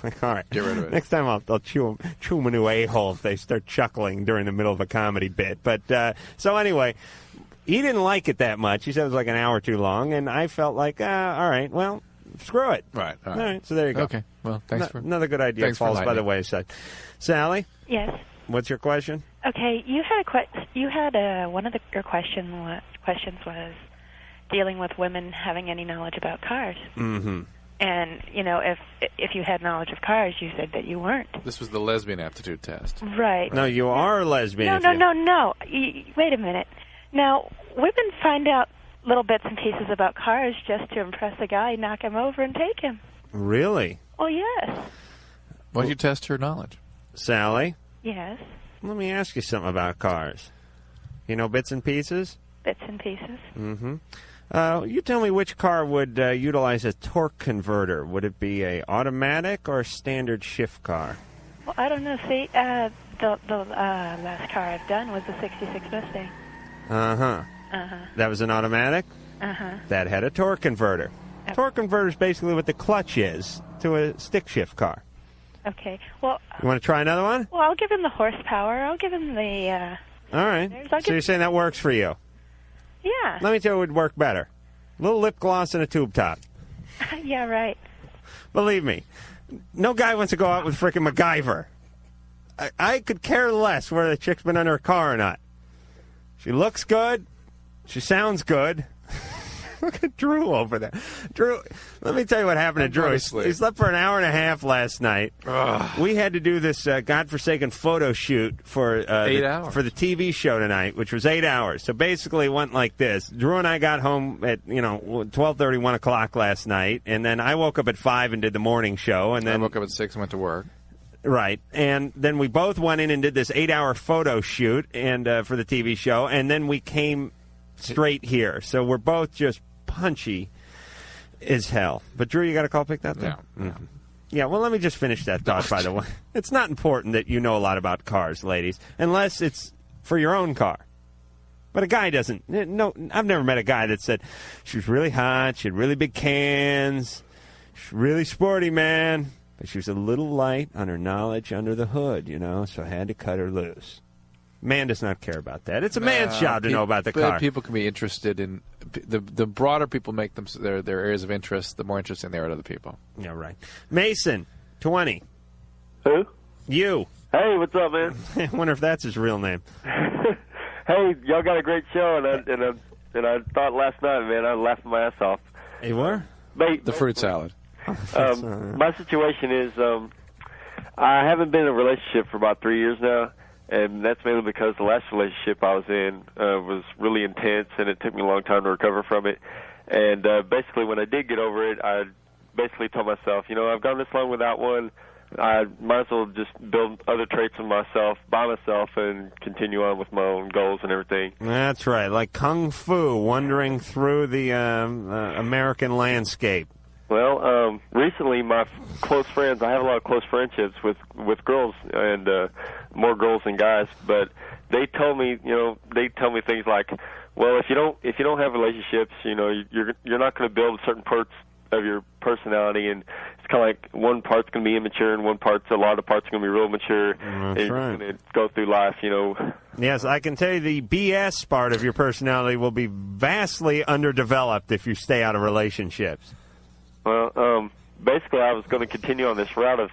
Like, all right, get rid of it. Next time I'll chew them a new a-hole if they start chuckling during the middle of a comedy bit. But so anyway, He didn't like it that much. He said it was like an hour too long, and I felt like, all right, well, screw it. Right. All right. So there you go. Okay. Well, thanks for another good idea thanks for falls by the enlightening. wayside. Sally, Yes. what's your question? Okay, you had one of your questions was dealing with women having any knowledge about cars. Mm-hmm. And, if you had knowledge of cars, you said that you weren't. This was the lesbian aptitude test. Right. No, you are a lesbian. No. Wait a minute. Now, women find out little bits and pieces about cars just to impress a guy, knock him over, and take him. Really? Well, yes. Why do you test her knowledge? Sally, Yes. let me ask you something about cars. You know bits and pieces? Bits and pieces. Mm-hmm. You tell me which car would utilize a torque converter. Would it be a automatic or a standard shift car? Well, I don't know. See, the last car I've done was a 66 Mustang. Uh-huh. Uh-huh. That was an automatic? Uh-huh. That had a torque converter. Torque converter is basically what the clutch is to a stick shift car. Okay. Well, You want to try another one? I'll give him the horsepower. I'll give him the, All right. So you're saying that works for you? yeah. Let me tell you what would work better. A little lip gloss and a tube top. Yeah, right. Believe me, no guy wants to go out with frickin' MacGyver. I could care less whether the chick's been under a car or not. She looks good. She sounds good. Look at Drew over there. Drew, let me tell you what happened to Drew. He slept for an hour and a half last night. We had to do this godforsaken photo shoot for 8 hours. for the TV show tonight, which was 8 hours. So basically it went like this. Drew and I got home at 12:30, 1 o'clock last night, and then I woke up at 5 and did the morning show. And then I woke up at 6 and went to work. Right, and then we both went in and did this 8-hour photo shoot and for the TV show, and then we came straight here. So we're both just punchy as hell. But Drew, you got a call picked up there? Yeah. Yeah, well, let me just finish that thought, by the way. It's not important that you know a lot about cars, ladies, unless it's for your own car. But a guy doesn't. No, I've never met a guy that said, she was really hot, she had really big cans, she's really sporty, man. But she was a little light on her knowledge under the hood, so I had to cut her loose. Man does not care about that. It's a man's job to know about the car. People can be interested in the broader people make them their areas of interest. The more interesting they are to other people. Yeah, right. Mason, 20. Who? You. Hey, what's up, man? I wonder if that's his real name. Hey, y'all got a great show, and I thought last night, man, I laughed my ass off. You were? The fruit salad. My situation is I haven't been in a relationship for about 3 years now, and that's mainly because the last relationship I was in was really intense, and it took me a long time to recover from it. And basically, when I did get over it, I basically told myself, I've gone this long without one. I might as well just build other traits in myself, by myself, and continue on with my own goals and everything. That's right, like Kung Fu, wandering through the American landscape. Well, recently my close friends, I have a lot of close friendships with girls, and more girls than guys, but they told me, things like, well, if you don't have relationships, you're not going to build certain parts of your personality, and it's kind of like one part's going to be immature and a lot of parts are going to be real mature. That's and right. You're going to go through life, Yes, I can tell you the BS part of your personality will be vastly underdeveloped if you stay out of relationships. Well, basically, I was going to continue on this route of,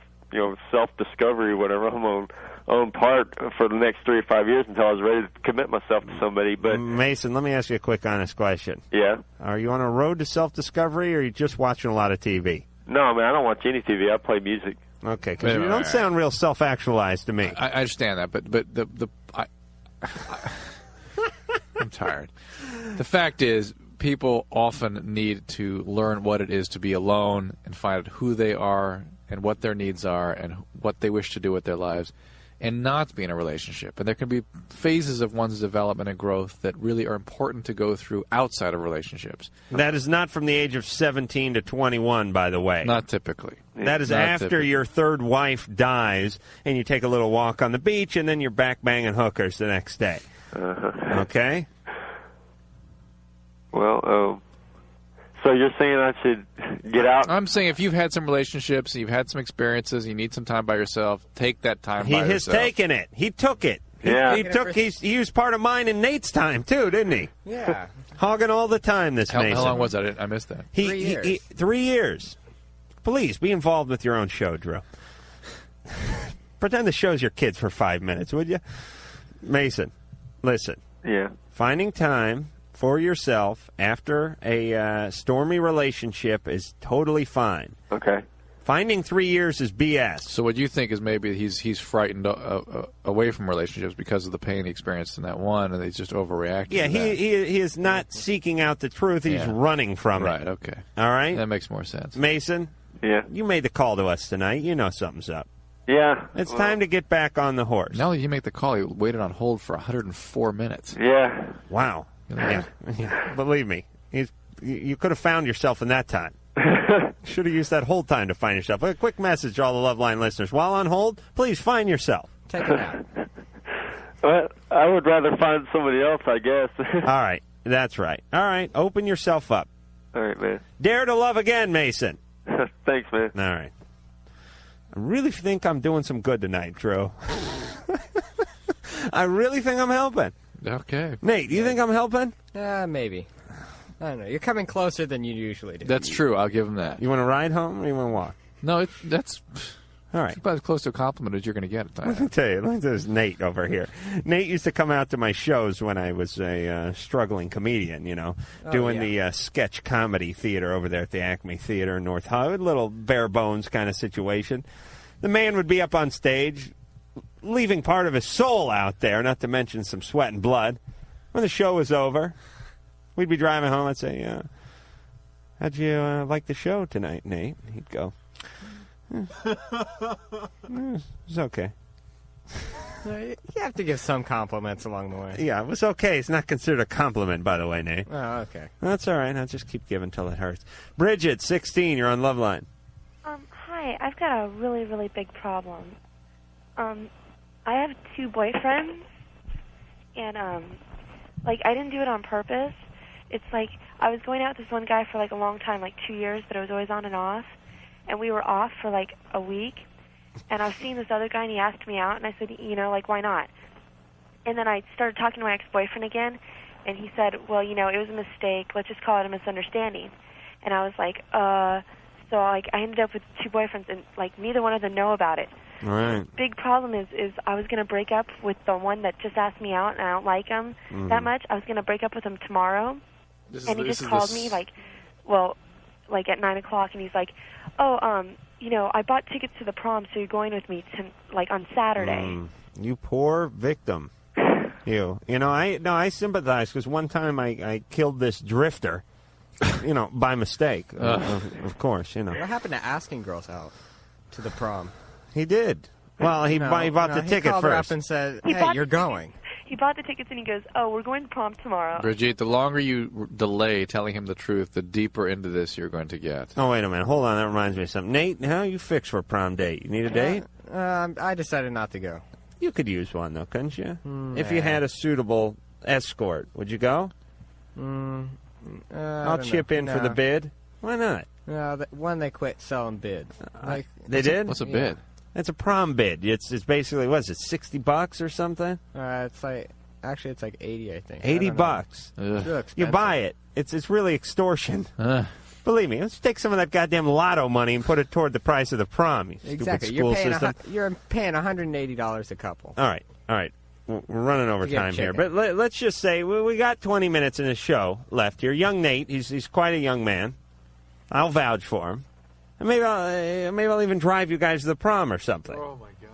self-discovery, whatever, on my own part for the next 3 or 5 years until I was ready to commit myself to somebody. But Mason, let me ask you a quick, honest question. Yeah? Are you on a road to self-discovery, or are you just watching a lot of TV? No, man, I don't watch any TV. I play music. Okay, because you don't sound real self-actualized to me. I understand that, but I'm tired. The fact is, people often need to learn what it is to be alone and find out who they are and what their needs are and what they wish to do with their lives, and not be in a relationship. And there can be phases of one's development and growth that really are important to go through outside of relationships. That is not from the age of 17 to 21, by the way. Not typically. That is Not after typically. your third wife dies and you take a little walk on the beach and then you're back banging hookers the next day. Okay? Well, so you're saying I should get out? I'm saying if you've had some relationships, you've had some experiences, you need some time by yourself, take that time He by has yourself. taken it. He took it. He used part of mine in Nate's time too, didn't he? Yeah. Hogging all the time. This How Mason. long was that? I missed that. 3 years. 3 years. Please be involved with your own show, Drew. Pretend the show's your kids for 5 minutes, would you? Mason, listen. Yeah. Finding time for yourself after a stormy relationship is totally fine. Okay. Finding 3 years is BS. So what you think is maybe he's frightened away from relationships because of the pain he experienced in that one, and he's just overreacting. Yeah, to that. he is not seeking out the truth. He's running from it. Right, okay. All right? That makes more sense. Mason? Yeah. You made the call to us tonight. You know something's up. Yeah. It's time to get back on the horse. Not only did you make the call, you waited on hold for 104 minutes. Yeah. Wow. Yeah. Believe me, you could have found yourself in that time. Should have used that hold time to find yourself. A quick message to all the Loveline listeners. While on hold, please find yourself. Take it out. Well, I would rather find somebody else, I guess. All right. That's right. All right. Open yourself up. All right, man. Dare to love again, Mason. Thanks, man. All right. I really think I'm doing some good tonight, Drew. I really think I'm helping. Okay. Nate, do you think I'm helping? Maybe. I don't know. You're coming closer than you usually do. That's true. I'll give him that. You want to ride home or you want to walk? No, that's all right. about as close to a compliment as you're going to get. Let me tell you, there's Nate over here. Nate used to come out to my shows when I was a struggling comedian, doing the sketch comedy theater over there at the Acme Theater in North Hollywood, little bare bones kind of situation. The man would be up on stage, leaving part of his soul out there, not to mention some sweat and blood. When the show was over, we'd be driving home. I'd say, how'd you like the show tonight, Nate? He'd go, it's okay. You have to give some compliments along the way. Yeah, it was okay. It's not considered a compliment, by the way, Nate. Oh, okay. That's all right. I'll just keep giving till it hurts. Bridget, 16, you're on Loveline. Hi, I've got a really, really big problem. I have 2 boyfriends, and, I didn't do it on purpose. It's like I was going out with this one guy for, a long time, 2 years, but it was always on and off. And we were off for, a week. And I was seeing this other guy, and he asked me out, and I said, why not? And then I started talking to my ex-boyfriend again, and he said, well, it was a mistake. Let's just call it a misunderstanding. And I was like, So, I ended up with 2 boyfriends, and, neither one of them know about it. All right. Big problem is I was going to break up with the one that just asked me out, and I don't like him that much. I was going to break up with him tomorrow, and he just called me, at 9 o'clock, and he's like, I bought tickets to the prom, so you're going with me on Saturday. You poor victim. I sympathize, because one time I killed this drifter. By mistake, of course. What happened to asking girls out to the prom? He did. Well, he bought the ticket he called first. her up and said, "Hey, you're going." He bought the tickets and he goes, "Oh, we're going to prom tomorrow." Brigitte, the longer you delay telling him the truth, the deeper into this you're going to get. Oh, wait a minute. Hold on. That reminds me of something. Nate, how you fixed for a prom date? You need a date? I decided not to go. You could use one, though, couldn't you? If you had a suitable escort, would you go? I'll chip in for the bid. Why not? No, when they quit selling bids. They did? What's a bid? It's a prom bid. It's basically, what is it, $60 or something? It's actually it's 80, I think. $80. It's real expensive. You buy it. It's really extortion. Believe me, let's take some of that goddamn lotto money and put it toward the price of the prom. You Exactly. Stupid school system. You're paying $180 a couple. All right. We're running over time here, but let's just say we got 20 minutes in the show left here. Young Nate, he's quite a young man. I'll vouch for him, and maybe I'll even drive you guys to the prom or something. Oh my God!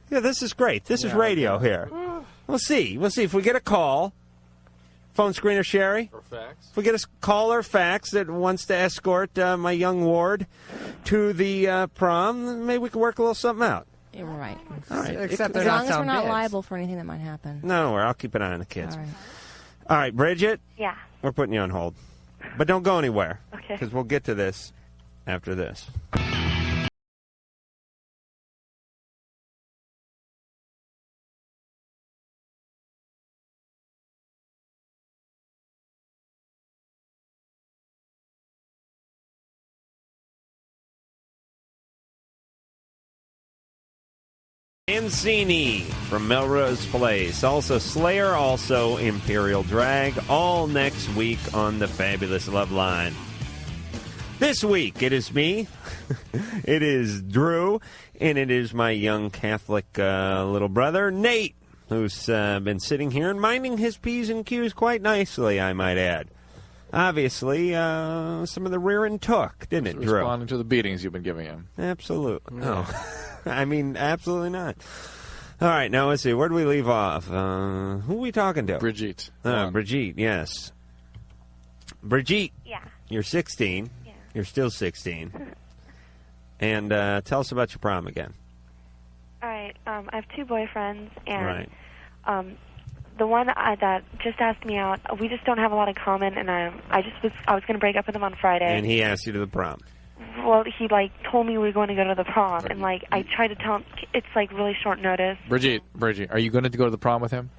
Yeah, this is great. This is radio here. We'll see if we get a call. Phone screener Sherry? Or fax? If we get a call or fax that wants to escort my young ward to the prom, maybe we can work a little something out. You're right. All right. Except as long as we're not liable for anything that might happen. No, don't worry. I'll keep an eye on the kids. All right. All right, Bridget? Yeah. We're putting you on hold. But don't go anywhere. Okay. Because we'll get to this after this. Mancini from Melrose Place. Also Slayer, also Imperial Drag. All next week on the fabulous Loveline. This week, it is me, it is Drew, and it is my young Catholic little brother, Nate, who's been sitting here and minding his P's and Q's quite nicely, I might add. Obviously, some of the rear end took, didn't it, Drew? Responding to the beatings you've been giving him. Absolutely. No. I mean, absolutely not. All right, now let's see. Where do we leave off? Who are we talking to? Brigitte. Brigitte, yes. Brigitte. Yeah. You're 16. Yeah. You're still 16. And tell us about your prom again. All right. I have two boyfriends, and Right. the one that just asked me out, we just don't have a lot in common, and I was going to break up with him on Friday. And he asked you to the prom. Well, he told me we were going to go to the prom, and I tried to tell him it's really short notice. Brigitte, are you going to go to the prom with him?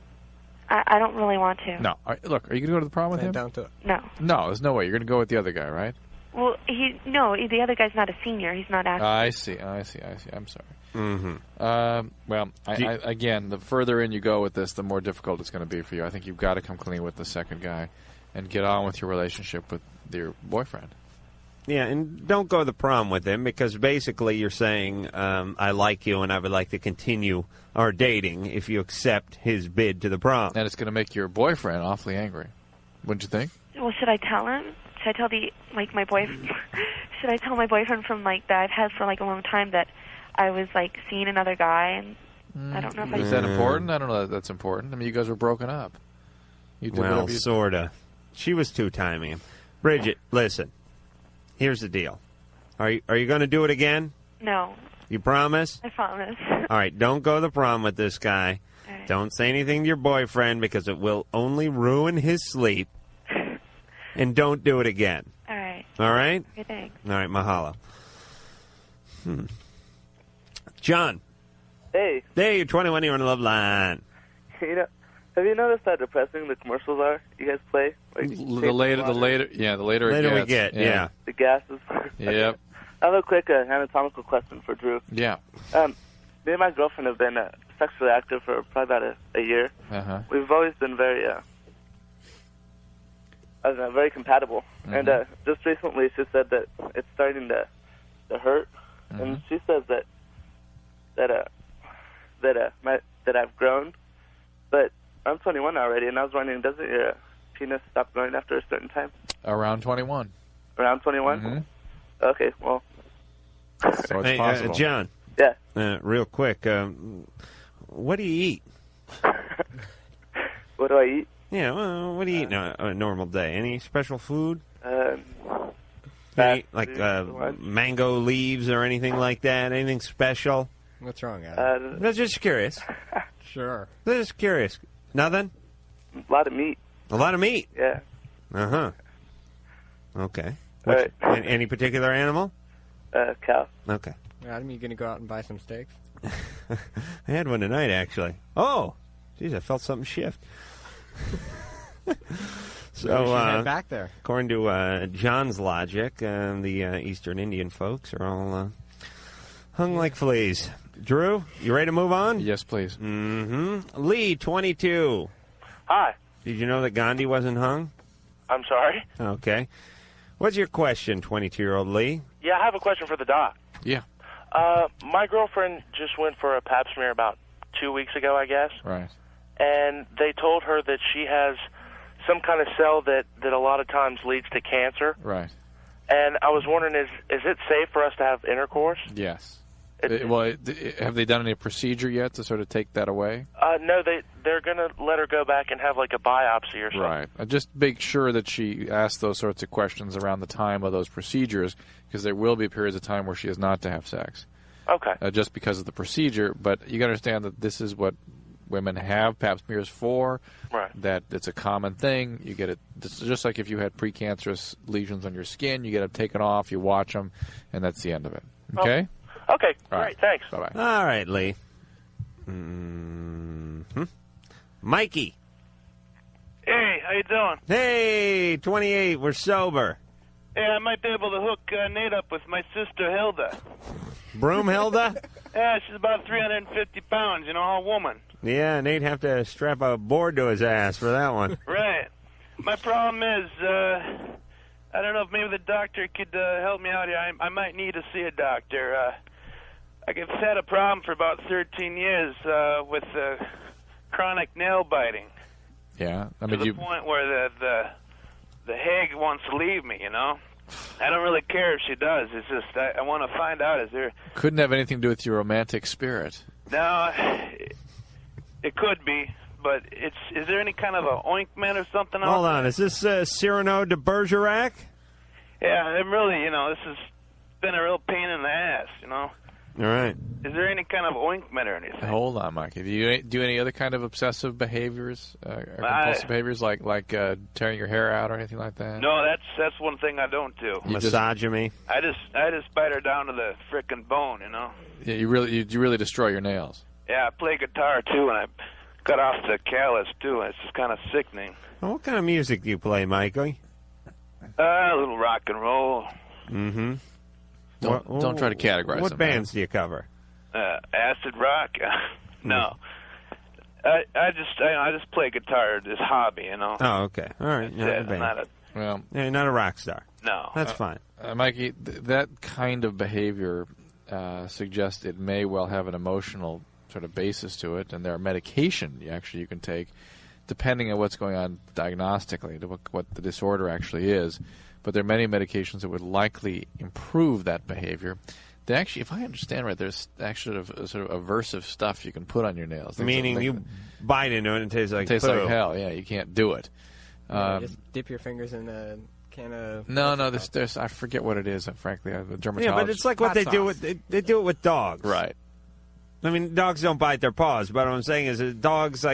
I don't really want to. No. Look, are you going to go to the prom with him? Don't do it. No. No, there's no way. You're going to go with the other guy, right? Well, the other guy's not a senior. He's not actually. I see. I'm sorry. Mm-hmm. Well, again, the further in you go with this, the more difficult it's going to be for you. I think you've got to come clean with the second guy and get on with your relationship with your boyfriend. Yeah, and don't go to the prom with him because basically you're saying, I like you and I would like to continue our dating if you accept his bid to the prom. And it's going to make your boyfriend awfully angry. Wouldn't you think? Well, should I tell him? Should I tell my boyfriend? Should I tell my boyfriend from that I've had for a long time that I was seeing another guy, and I don't know if Is that important? I don't know that that's important. I mean, you guys were broken up. You did well, whatever you sorta. She was two-timing him. Bridget, listen. Here's the deal. Are you going to do it again? No. You promise? I promise. All right, don't go to the prom with this guy. All right. Don't say anything to your boyfriend because it will only ruin his sleep. And don't do it again. All right. All right? Okay, thanks. All right, mahalo. John. Hey. Hey, you're 21, you're on the Loveline. Have you noticed how depressing the commercials are you guys play? the later we get, yeah. The gases. Yep. I have a quick anatomical question for Drew. Yeah. Me and my girlfriend have been sexually active for probably about a year. Uh-huh. We've always been very compatible. Mm-hmm. And just recently she said that it's starting to hurt. Mm-hmm. And she says that I've grown. But I'm 21 already, and I was wondering, doesn't your penis stop growing after a certain time? Around 21. Around 21? Mm-hmm. Okay, well. So it's possible. John. Yeah. Real quick, what do you eat? What do I eat? Yeah, well, what do you eat on a normal day? Any special food? Fast like food, mango leaves or anything like that? Anything special? What's wrong, Adam? I was just curious. Sure. Just curious. Nothing? A lot of meat. A lot of meat? Yeah. Uh-huh. Okay. All right. Any particular animal? Cow. Okay. Adam, you going to go out and buy some steaks? I had one tonight, actually. Oh! Geez, I felt something shift. So, we should head back there. According to John's logic, the Eastern Indian folks are all hung like fleas. Drew, you ready to move on? Yes, please. Mm-hmm. Lee, 22. Hi. Did you know that Gandhi wasn't hung? I'm sorry? Okay. What's your question, 22-year-old Lee? Yeah, I have a question for the doc. Yeah. My girlfriend just went for a pap smear about 2 weeks ago, I guess. Right. And they told her that she has some kind of cell that a lot of times leads to cancer. Right. And I was wondering, is it safe for us to have intercourse? Yes. Have they done any procedure yet to sort of take that away? No, they're going to let her go back and have like a biopsy or something. Right. Just make sure that she asks those sorts of questions around the time of those procedures, because there will be periods of time where she is not to have sex. Okay. Just because of the procedure, but you got to understand that this is what women have pap smears for. Right. That it's a common thing. You get it just like if you had precancerous lesions on your skin, you get them taken off, you watch them, and that's the end of it. Okay. Okay, All great, right. thanks. Bye-bye. All right, Lee. Mm-hmm. Mikey. Hey, how you doing? Hey, 28, we're sober. Hey, I might be able to hook Nate up with my sister Hilda. Broomhilda? Yeah, she's about 350 pounds, all woman. Yeah, and they'd have to strap a board to his ass for that one. Right. My problem is, I don't know if maybe the doctor could help me out here. I might need to see a doctor. I've had a problem for about 13 years with chronic nail biting. Yeah, I To mean, the point where the hag wants to leave me, I don't really care if she does. It's just I want to find out, is there... couldn't have anything to do with your romantic spirit. No, it could be, but is there any kind of a ointment or something? Hold on, is this Cyrano de Bergerac? Yeah, I'm really, this has been a real pain in the ass, All right. Is there any kind of ointment or anything? Hold on, Mikey. Do you do any other kind of obsessive behaviors, or compulsive behaviors, like tearing your hair out or anything like that? No, that's one thing I don't do. Misogyny? I just bite her down to the frickin' bone, Yeah, you really destroy your nails. Yeah, I play guitar too, and I cut off the callus too. It's just kind of sickening. Well, what kind of music do you play, Mikey? A little rock and roll. Mm-hmm. Don't try to categorize What them, bands do you cover? Acid rock? No. I just play guitar, this hobby, Oh, okay. All right. Not a band. Well, not a rock star. No. That's fine. Mikey, that kind of behavior suggests it may well have an emotional sort of basis to it, and there are medication you can take depending on what's going on diagnostically, to what the disorder actually is. But there are many medications that would likely improve that behavior. They actually, if I understand right, there's actually sort of aversive stuff you can put on your nails. Meaning you bite into it and it tastes like tastes poo. like hell. Yeah, you can't do it. Just dip your fingers in a can of... No, there's I forget what it is, frankly. The dermatologist. Yeah, but it's like what they do they do it with dogs. Right. I mean, dogs don't bite their paws, but what I'm saying is that dogs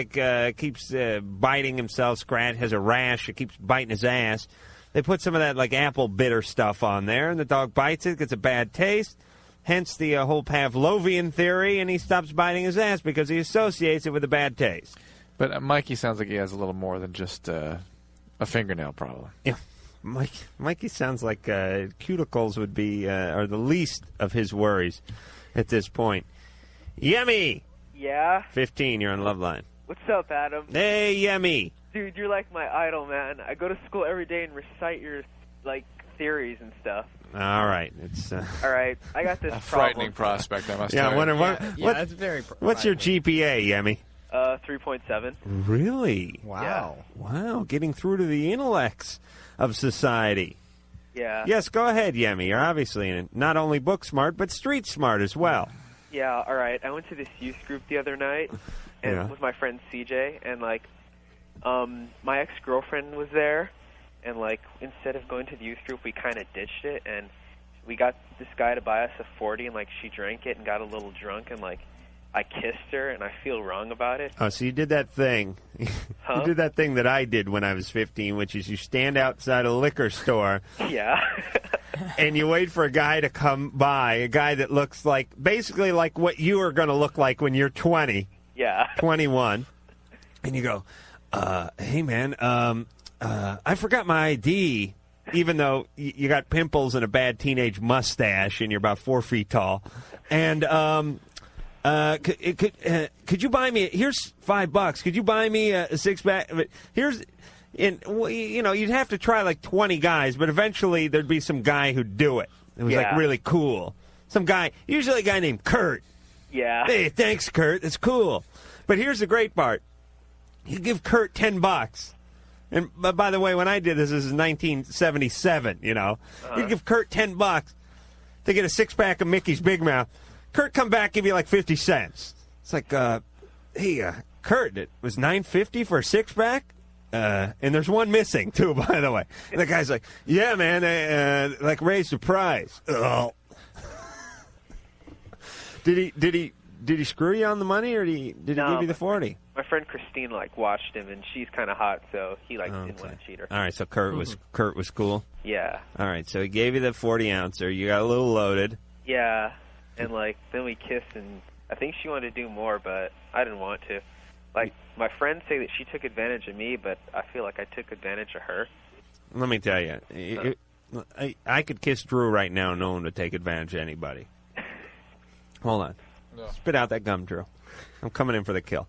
keeps biting himself, has a rash, it keeps biting his ass. They put some of that apple bitter stuff on there, and the dog bites it, gets a bad taste. Hence the whole Pavlovian theory, and he stops biting his ass because he associates it with a bad taste. But Mikey sounds like he has a little more than just a fingernail problem. Yeah, Mikey sounds like cuticles would be are the least of his worries at this point. Yummy! Yeah? 15, you're on Loveline. What's up, Adam? Hey, Yummy! Dude, you're like my idol, man. I go to school every day and recite your, theories and stuff. All right. It's all right. I got this a frightening prospect, I must tell you. I wonder that's very what's your GPA, Yummy? 3.7. Really? Wow. Wow, getting through to the intellects of society. Yeah. Yes, go ahead, Yummy. You're obviously not only book smart, but street smart as well. Yeah, all right. I went to this youth group the other night and with my friend CJ, and my ex-girlfriend was there, and instead of going to the youth group, we kind of ditched it, and we got this guy to buy us a 40, and she drank it and got a little drunk, and I kissed her, and I feel wrong about it. Oh, so you did that thing. Huh? You did that thing that I did when I was 15, which is you stand outside a liquor store. Yeah. And you wait for a guy to come by, a guy that looks basically like what you are going to look like when you're 20. Yeah. 21. And you go, hey, man, I forgot my ID, even though you got pimples and a bad teenage mustache and you're about 4 feet tall. And could you buy me, here's $5. Could you buy me a six-pack? Here's... And you'd have to try 20 guys, but eventually there'd be some guy who'd do it. It was really cool. Some guy, usually a guy named Kurt. Yeah. Hey, thanks, Kurt. That's cool. But here's the great part: you give Kurt $10. And by the way, when I did this is 1977. You give Kurt $10 to get a six-pack of Mickey's Big Mouth. Kurt come back, give you 50 cents. It's like, hey, Kurt, it was $9.50 for a six-pack. And there's one missing, too, by the way. And the guy's like, yeah, man, raise the price. Oh. Did he screw you on the money, or did he give you the 40? My friend Christine watched him, and she's kind of hot, so he didn't want to cheat her. All right, so Kurt was cool. Yeah. All right, so he gave you the 40 ouncer. You got a little loaded. Yeah, and then we kissed, and I think she wanted to do more, but I didn't want to. My friends say that she took advantage of me, but I feel like I took advantage of her. Let me tell you, I could kiss Drew right now, no one would take advantage of anybody. Hold on. Spit out that gum, Drew. I'm coming in for the kill.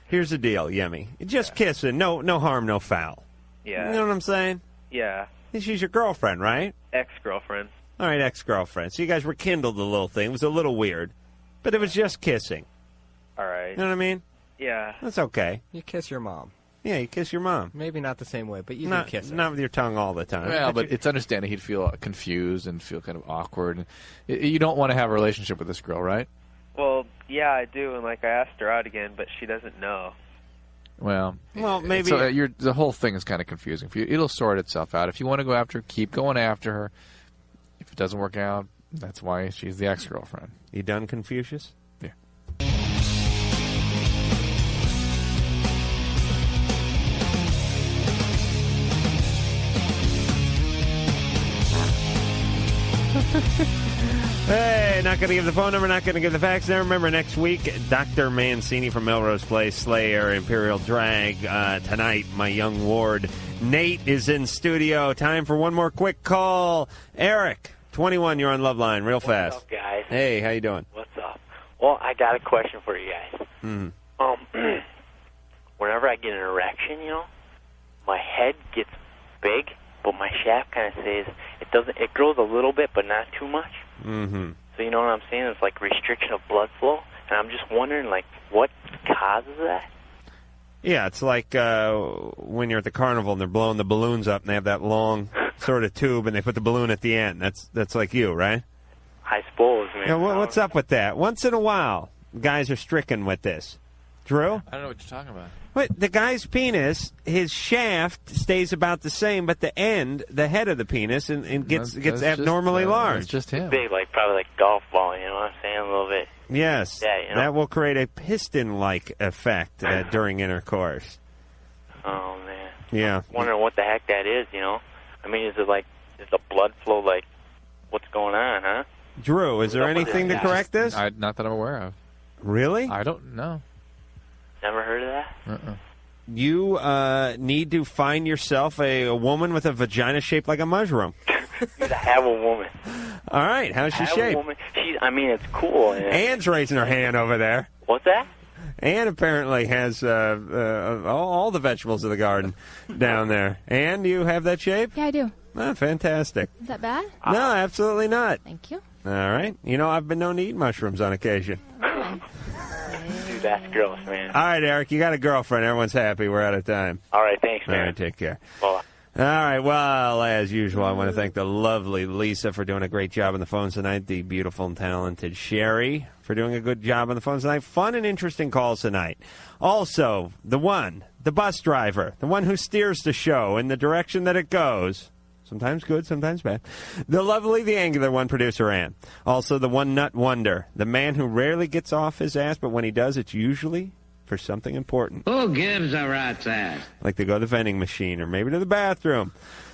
Here's the deal, Yemi. Just kissing. No harm, no foul. Yeah. You know what I'm saying? Yeah. She's your girlfriend, right? Ex-girlfriend. All right, ex-girlfriend. So you guys rekindled the little thing. It was a little weird. But it was just kissing. All right. You know what I mean? Yeah. That's okay. You kiss your mom. Yeah, you kiss your mom. Maybe not the same way, but you do kiss her. Not with your tongue all the time. Well, but it's understanding he'd feel confused and feel kind of awkward. You don't want to have a relationship with this girl, right? Well, yeah, I do, and I asked her out again, but she doesn't know. Well, maybe so the whole thing is kind of confusing for you. It'll sort itself out. If you want to go after her, keep going after her. If it doesn't work out, that's why she's the ex-girlfriend. You done, Confucius? Yeah. Hey, not going to give the phone number, not going to give the fax number. Remember, next week, Dr. Mancini from Melrose Place, Slayer, Imperial Drag. Tonight, my young ward, Nate, is in studio. Time for one more quick call. Eric, 21, you're on Loveline, real fast. What's up, guys? Hey, how you doing? What's up? Well, I got a question for you guys. Whenever I get an erection, my head gets big, but my shaft kind of stays. It grows a little bit, but not too much. Mm-hmm. So you know what I'm saying? It's like restriction of blood flow, and I'm just wondering, what causes that? Yeah, it's like when you're at the carnival and they're blowing the balloons up and they have that long sort of tube and they put the balloon at the end. That's like you, right? I suppose, man. Yeah, what's up with that? Once in a while, guys are stricken with this. Drew? I don't know what you're talking about. Wait, the guy's penis, his shaft stays about the same, but the end, the head of the penis, and gets abnormally large. That's just him. Big, probably like golf ball, you know what I'm saying? A little bit. Yes. Yeah, that will create a piston-like effect during intercourse. Oh, man. Yeah. I'm wondering what the heck that is, I mean, is the blood flow, what's going on, huh? Drew, is there anything to correct this? Not that I'm aware of. Really? I don't know. Never heard of that? You need to find yourself a woman with a vagina shaped like a mushroom. I have a woman. All right, how's she shaped? A woman. It's cool. Anne's raising her hand over there. What's that? Anne apparently has all the vegetables of the garden down there. Anne, do you have that shape? Yeah, I do. Oh, fantastic. Is that bad? No, absolutely not. Thank you. All right. I've been known to eat mushrooms on occasion. Dude, that's gross, man. All right, Eric, you got a girlfriend. Everyone's happy. We're out of time. All right, thanks, man. All right, take care. Bye. All right, well, as usual, I want to thank the lovely Lisa for doing a great job on the phones tonight, the beautiful and talented Sherry for doing a good job on the phones tonight. Fun and interesting calls tonight. Also, the bus driver, the one who steers the show in the direction that it goes. Sometimes good, sometimes bad. The lovely, the angular one, producer Ann. Also, the one nut wonder, the man who rarely gets off his ass, but when he does, it's usually for something important. Who gives a rat's ass? Like to go to the vending machine or maybe to the bathroom.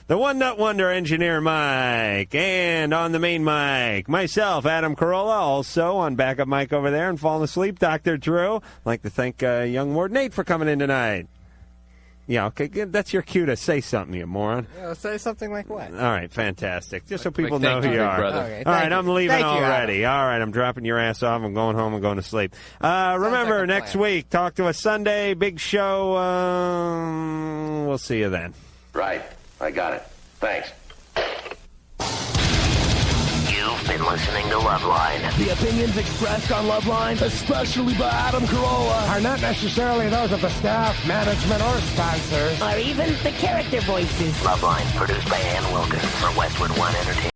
The one nut wonder, engineer Mike. And on the main mic, myself, Adam Carolla. Also on backup mic over there and falling asleep, Dr. Drew. I'd like to thank young ward Nate for coming in tonight. Yeah, okay, that's your cue to say something, you moron. Yeah, say something like what? All right, fantastic. Just so people know who you are. Brother. Okay, all right, I'm leaving already. All right, I'm dropping your ass off. I'm going home and going to sleep. Remember, next week, talk to us Sunday, big show. We'll see you then. Right, I got it. Thanks. You've been listening to Loveline. The opinions expressed on Loveline, especially by Adam Carolla, are not necessarily those of the staff, management, or sponsors, or even the character voices. Loveline, produced by Ann Wilkins for Westwood One Entertainment.